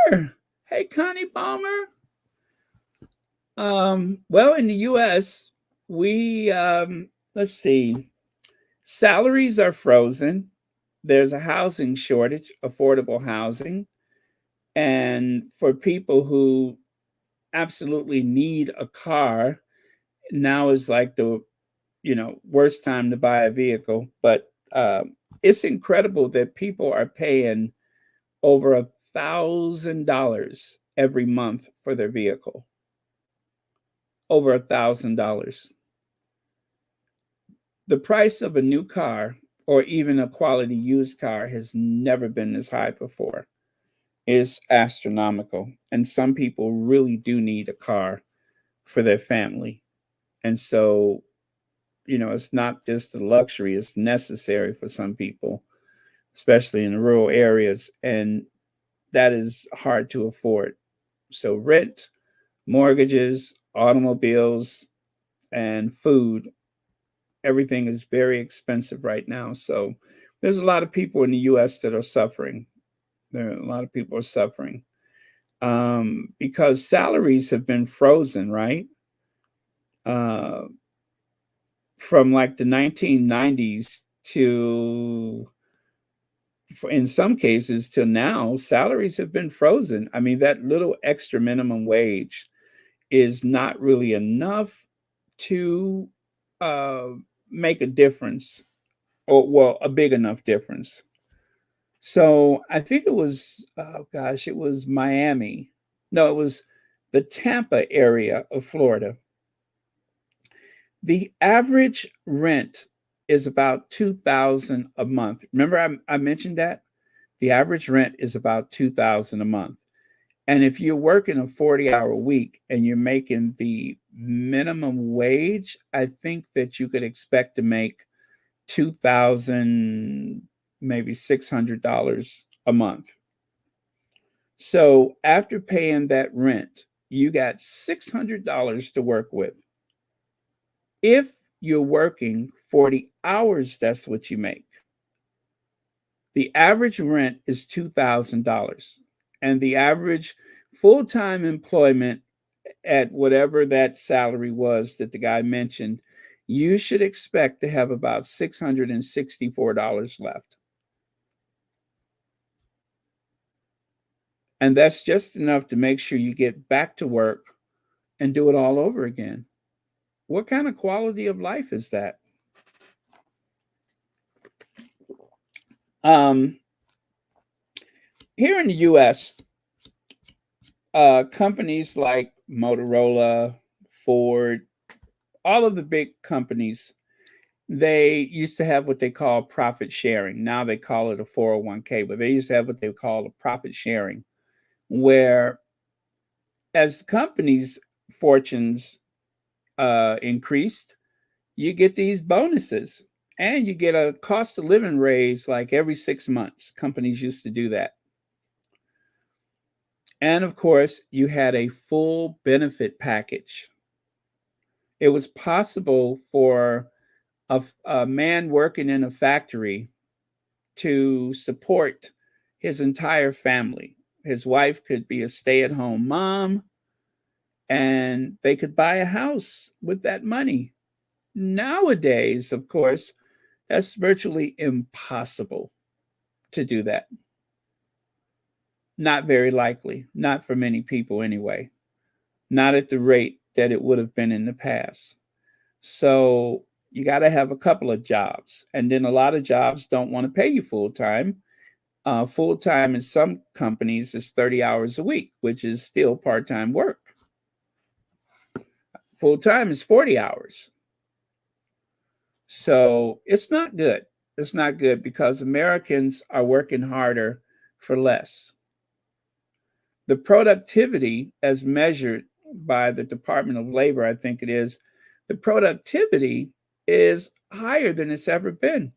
Balmer. Hey, Connie Balmer. Well, in the U.S., we let's see. Salaries are frozen. There's a housing shortage, affordable housing, and for people who absolutely need a car, now is like the worst time to buy a vehicle. But it's incredible that people are paying over $1,000 every month for their vehicle. Over $1,000. The price of a new car, or even a quality used car, has never been this high before. It's astronomical. And some people really do need a car for their family. And so, it's not just a luxury, it's necessary for some people, especially in the rural areas. And that is hard to afford. So rent, mortgages, automobiles, and food, everything is very expensive right now. So there's a lot of people in the U.S. that are suffering. There are a lot of people are suffering because salaries have been frozen, right? From like the 1990s to, in some cases, till now, salaries have been frozen. I mean, that little extra minimum wage is not really enough to make a difference, or well, a big enough difference. So I think it was, it was Miami. No, it was the Tampa area of Florida. The average rent is about $2,000 a month. Remember, I mentioned that the average rent is about $2,000 a month. And if you're working a 40-hour week and you're making the minimum wage, I think that you could expect to make $2,000, maybe $600 a month. So after paying that rent, you got $600 to work with. If you're working 40 hours, that's what you make. The average rent is $2,000, and the average full-time employment at whatever that salary was that the guy mentioned, you should expect to have about $664 left. And that's just enough to make sure you get back to work and do it all over again. What kind of quality of life is that? Here in the US, companies like Motorola, Ford, all of the big companies, they used to have what they call profit sharing. Now they call it a 401k, but they used to have what they call a profit sharing, where as companies' fortunes increased, you get these bonuses and you get a cost of living raise like every 6 months. Companies used to do that. And of course, you had a full benefit package. It was possible for a man working in a factory to support his entire family. His wife could be a stay-at-home mom, and they could buy a house with that money. Nowadays, of course, that's virtually impossible to do that. Not very likely, not for many people anyway, not at the rate that it would have been in the past. So you got to have a couple of jobs. And then a lot of jobs don't want to pay you full time. Full time in some companies is 30 hours a week, which is still part time work. Full time is 40 hours. So it's not good. It's not good because Americans are working harder for less. The productivity, as measured by the Department of Labor, I think it is, the productivity is higher than it's ever been.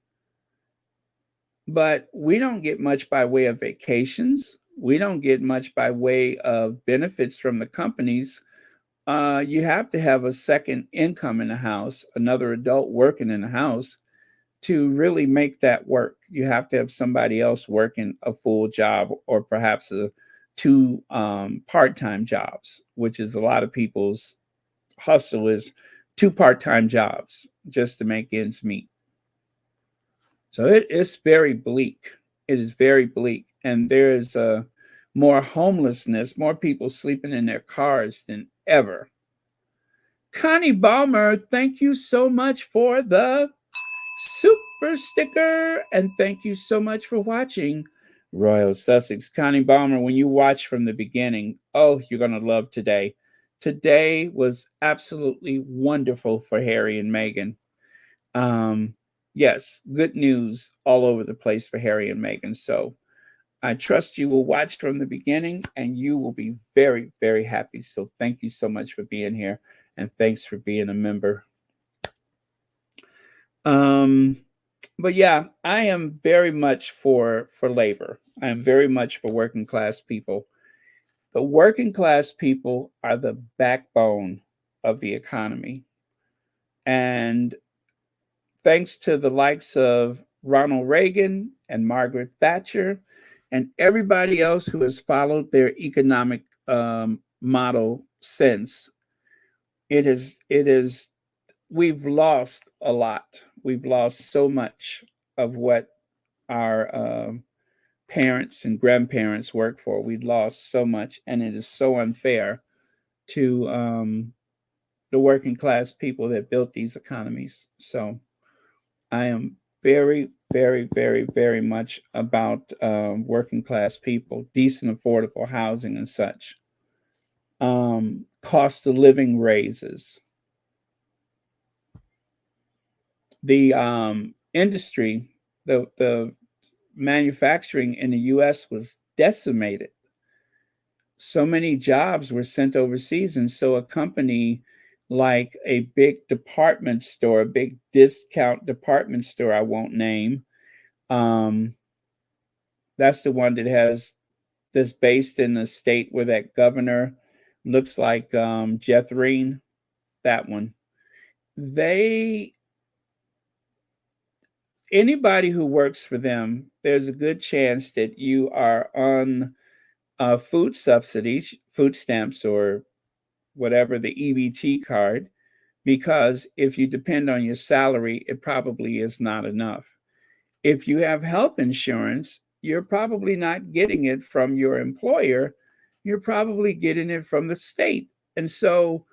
But we don't get much by way of vacations. We don't get much by way of benefits from the companies. You have to have a second income in the house, another adult working in the house to really make that work. You have to have somebody else working a full job or perhaps two part-time jobs, which is a lot of people's hustle is 2 part-time jobs just to make ends meet. So it's very bleak. It is very bleak. And there is more homelessness, more people sleeping in their cars than ever. Connie Balmer, thank you so much for the super sticker. And thank you so much for watching Royal Sussex. Connie Balmer, when you watch from the beginning, oh, you're going to love today. Today was absolutely wonderful for Harry and Meghan. Yes, good news all over the place for Harry and Meghan. So I trust you will watch from the beginning and you will be very, very happy. So thank you so much for being here and thanks for being a member. But yeah, I am very much for labor. I am very much for working class people. The working class people are the backbone of the economy. And thanks to the likes of Ronald Reagan and Margaret Thatcher and everybody else who has followed their economic model since, we've lost a lot. We've lost so much of what our parents and grandparents worked for. We've lost so much, and it is so unfair to the working class people that built these economies. So I am very, very, very, very much about working class people, decent, affordable housing and such. Cost of living raises. The industry, the manufacturing in the U.S. was decimated. So many jobs were sent overseas, and so a company like a big department store, a big discount department store, I won't name. That's the one that's based in the state where that governor looks like Jethrine. That one. Anybody who works for them, there's a good chance that you are on food subsidies, food stamps, or whatever, the EBT card, because if you depend on your salary, it probably is not enough. If you have health insurance, you're probably not getting it from your employer. You're probably getting it from the state. And so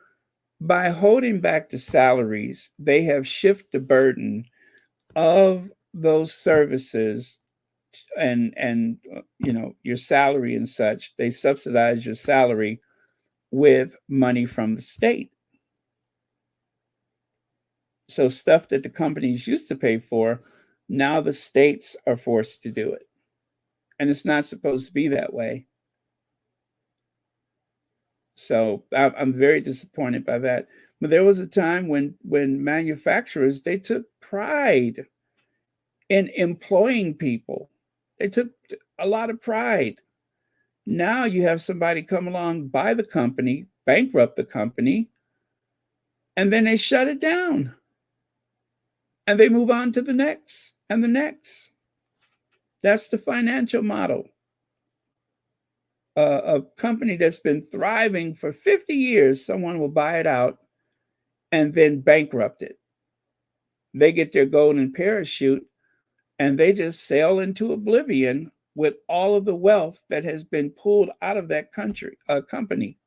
by holding back the salaries, they have shifted the burden of those services and your salary and such. They subsidize your salary with money from the state. So stuff that the companies used to pay for, now the states are forced to do it. And it's not supposed to be that way. So I'm very disappointed by that. But there was a time when manufacturers, they took pride in employing people. They took a lot of pride. Now you have somebody come along, buy the company, bankrupt the company, and then they shut it down. And they move on to the next and the next. That's the financial model. A company that's been thriving for 50 years, someone will buy it out and then bankrupt it. They get their golden parachute and they just sail into oblivion with all of the wealth that has been pulled out of that company.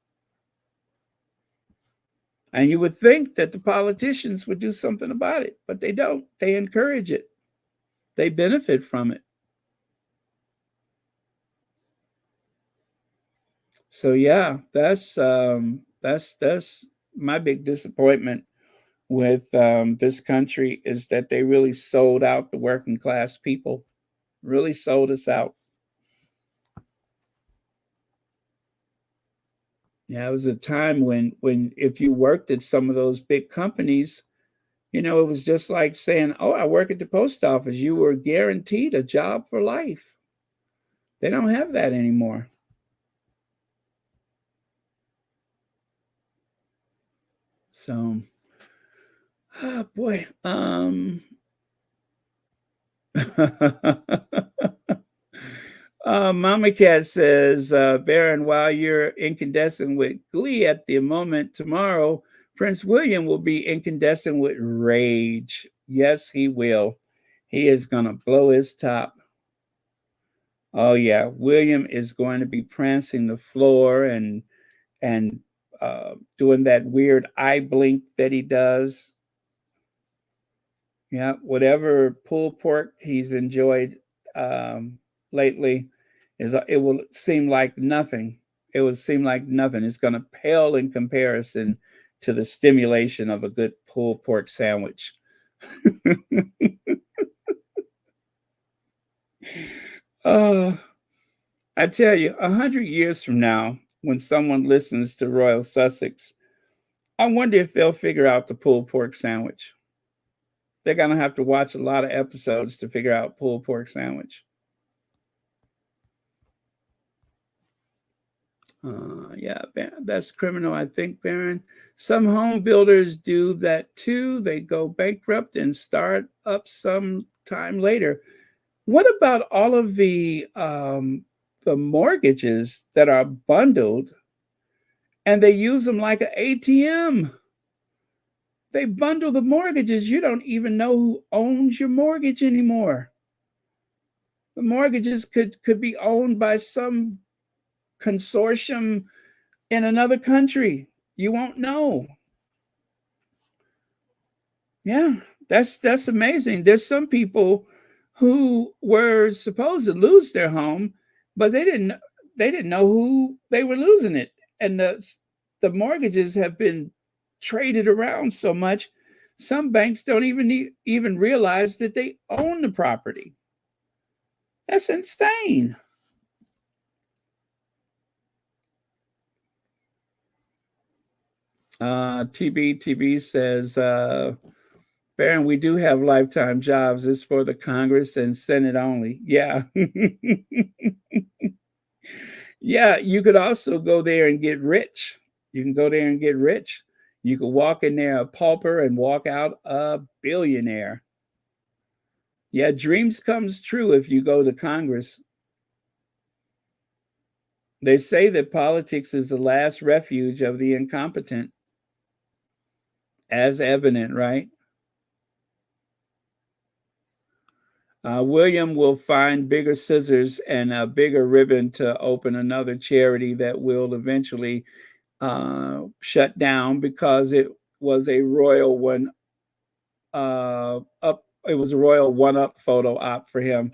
And you would think that the politicians would do something about it, but they don't. They encourage it. They benefit from it. So yeah, that's my big disappointment with this country, is that they really sold out the working class people, really sold us out. Yeah, it was a time when if you worked at some of those big companies, it was just like saying, "Oh, I work at the post office." You were guaranteed a job for life. They don't have that anymore. So, oh boy. Mama Cat says, Baron, while you're incandescent with glee at the moment, tomorrow Prince William will be incandescent with rage. Yes, he will. He is going to blow his top. Oh yeah, William is going to be prancing the floor and doing that weird eye blink that he does. Yeah, whatever pulled pork he's enjoyed lately, it will seem like nothing. It would seem like nothing. It's going to pale in comparison to the stimulation of a good pulled pork sandwich. I tell you, 100 years from now, when someone listens to Royal Sussex, I wonder if they'll figure out the pulled pork sandwich. They're going to have to watch a lot of episodes to figure out pulled pork sandwich. Yeah, that's criminal, I think, Baron. Some home builders do that too. They go bankrupt and start up some time later. What about all of the mortgages that are bundled and they use them like an ATM? They bundle the mortgages. You don't even know who owns your mortgage anymore. The mortgages could be owned by some consortium in another country. You won't know. Yeah, that's amazing. There's some people who were supposed to lose their home, but they didn't know who they were losing it. And the mortgages have been traded around so much. Some banks don't even realize that they own the property. That's insane. TB says, Baron, we do have lifetime jobs. It's for the Congress and Senate only. Yeah. Yeah, you could also go there and get rich. You can go there and get rich. You could walk in there a pauper and walk out a billionaire. Yeah, dreams comes true if you go to Congress. They say that politics is the last refuge of the incompetent. As evident, right? William will find bigger scissors and a bigger ribbon to open another charity that will eventually shut down because it was a royal one up. It was a royal one-up photo op for him.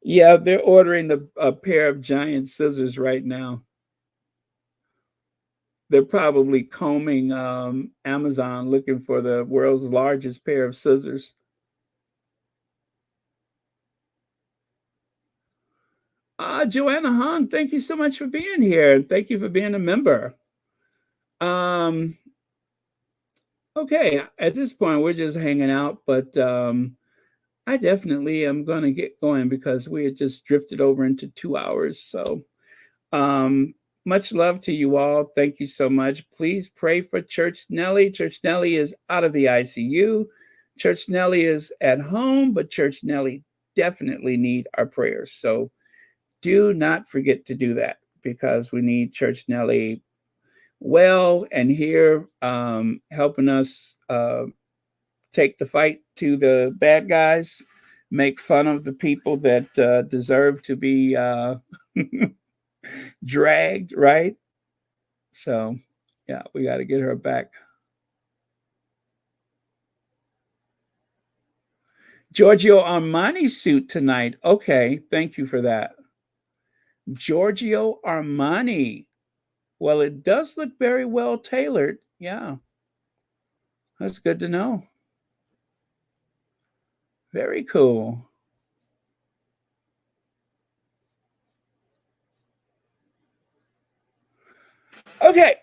Yeah, they're ordering a pair of giant scissors right now. They're probably combing Amazon looking for the world's largest pair of scissors. Joanna Hahn, thank you so much for being here. Thank you for being a member. Okay, at this point, we're just hanging out, but I definitely am going to get going because we had just drifted over into 2 hours. So much love to you all. Thank you so much. Please pray for Church Nellie. Church Nellie is out of the ICU. Church Nellie is at home, but Church Nellie definitely need our prayers. So do not forget to do that because we need Church Nellie well and here helping us take the fight to the bad guys, make fun of the people that deserve to be dragged, right? So, yeah, we got to get her back. Giorgio Armani suit tonight. Okay, thank you for that. Giorgio Armani. Well, it does look very well tailored. Yeah, that's good to know. Very cool. Okay,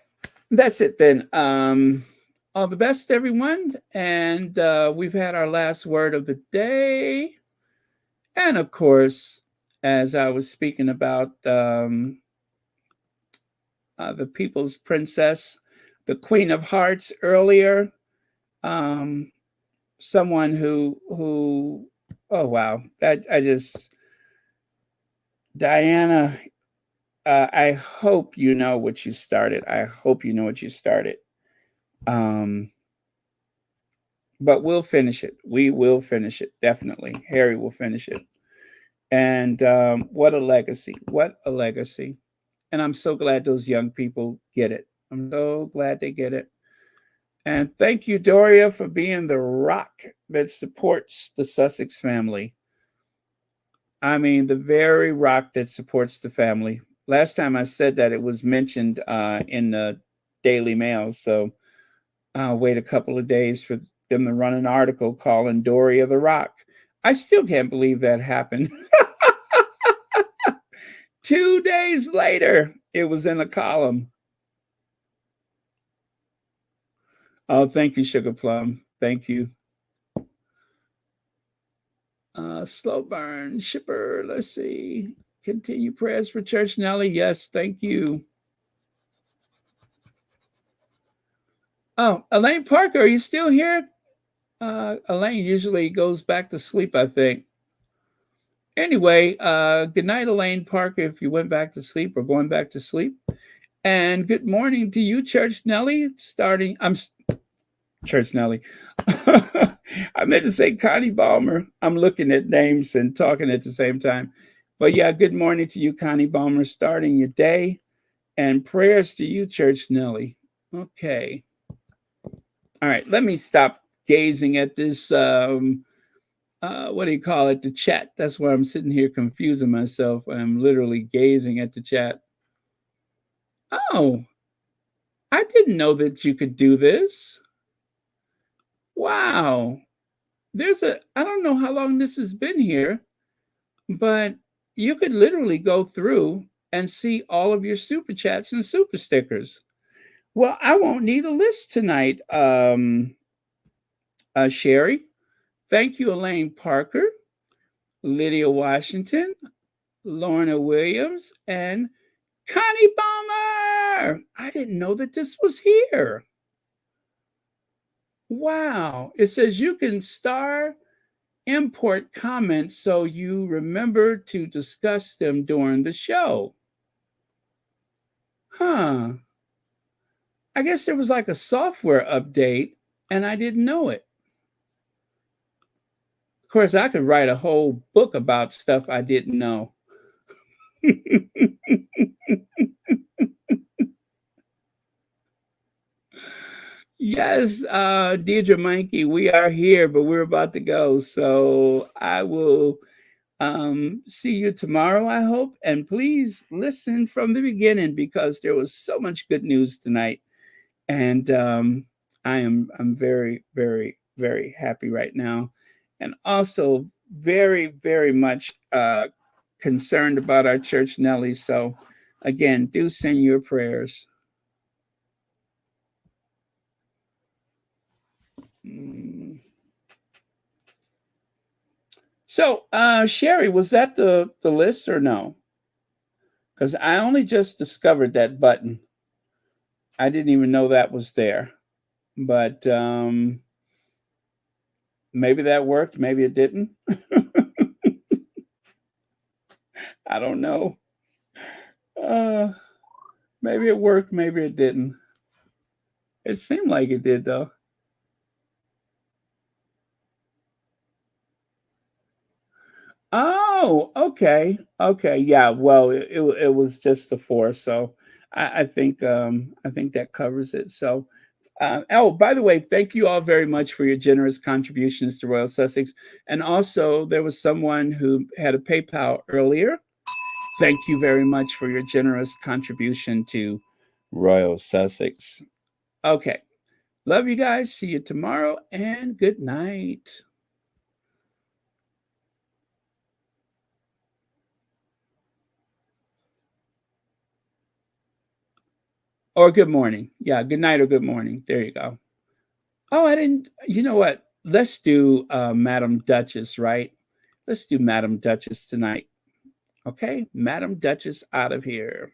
that's it then. All the best, everyone. And we've had our last word of the day. And of course, as I was speaking about the People's Princess, the Queen of Hearts earlier, someone who oh wow, Diana, I hope you know what you started. I hope you know what you started. But we'll finish it. We will finish it. Definitely. Harry will finish it. And what a legacy. What a legacy. And I'm so glad those young people get it. I'm so glad they get it. And thank you, Doria, for being the rock that supports the Sussex family. I mean, the very rock that supports the family. Last time I said that, it was mentioned in the Daily Mail. So I'll wait a couple of days for them to run an article calling Doria the Rock. I still can't believe that happened. 2 days later, it was in a column. Oh, thank you, Sugar Plum. Thank you. Slow burn, shipper. Let's see. Continue prayers for Church Nellie. Yes, thank you. Oh, Elaine Parker, are you still here? Elaine usually goes back to sleep, I think. Anyway, good night, Elaine Parker, if you went back to sleep or going back to sleep. And good morning to you, Church Nellie. Church Nellie. I meant to say Connie Balmer. I'm looking at names and talking at the same time. But yeah, good morning to you, Connie Balmer, starting your day. And prayers to you, Church Nellie. Okay. All right, let me stop gazing at this, what do you call it, the chat. That's why I'm sitting here confusing myself. I'm literally gazing at the chat. Oh, I didn't know that you could do this. Wow. I don't know how long this has been here, but you could literally go through and see all of your super chats and super stickers. Well, I won't need a list tonight, Sherry. Thank you, Elaine Parker, Lydia Washington, Lorna Williams, and Connie Balmer. I didn't know that this was here. Wow. It says you can star import comments so you remember to discuss them during the show. Huh. I guess there was like a software update and I didn't know it. Of course, I could write a whole book about stuff I didn't know. Yes, Deirdre Mankey, we are here, but we're about to go. So I will see you tomorrow, I hope. And please listen from the beginning because there was so much good news tonight. And I'm very, very, very happy right now. And also very, very much concerned about our church, Nellie. So again, do send your prayers. So, Sherry, was that the list or no? Because I only just discovered that button. I didn't even know that was there. But maybe that worked, maybe it didn't. I don't know. Maybe it worked, maybe it didn't. It seemed like it did, though. Oh, okay. Okay. Yeah. Well, it was just the 4. So I think that covers it. So oh, by the way, thank you all very much for your generous contributions to Royal Sussex. And also there was someone who had a PayPal earlier. Thank you very much for your generous contribution to Royal Sussex. Okay. Love you guys. See you tomorrow and good night. Or good morning. Yeah, good night or good morning. There you go. Oh, I didn't. You know what? Let's do Madam Duchess, right? Let's do Madam Duchess tonight. Okay, Madam Duchess out of here.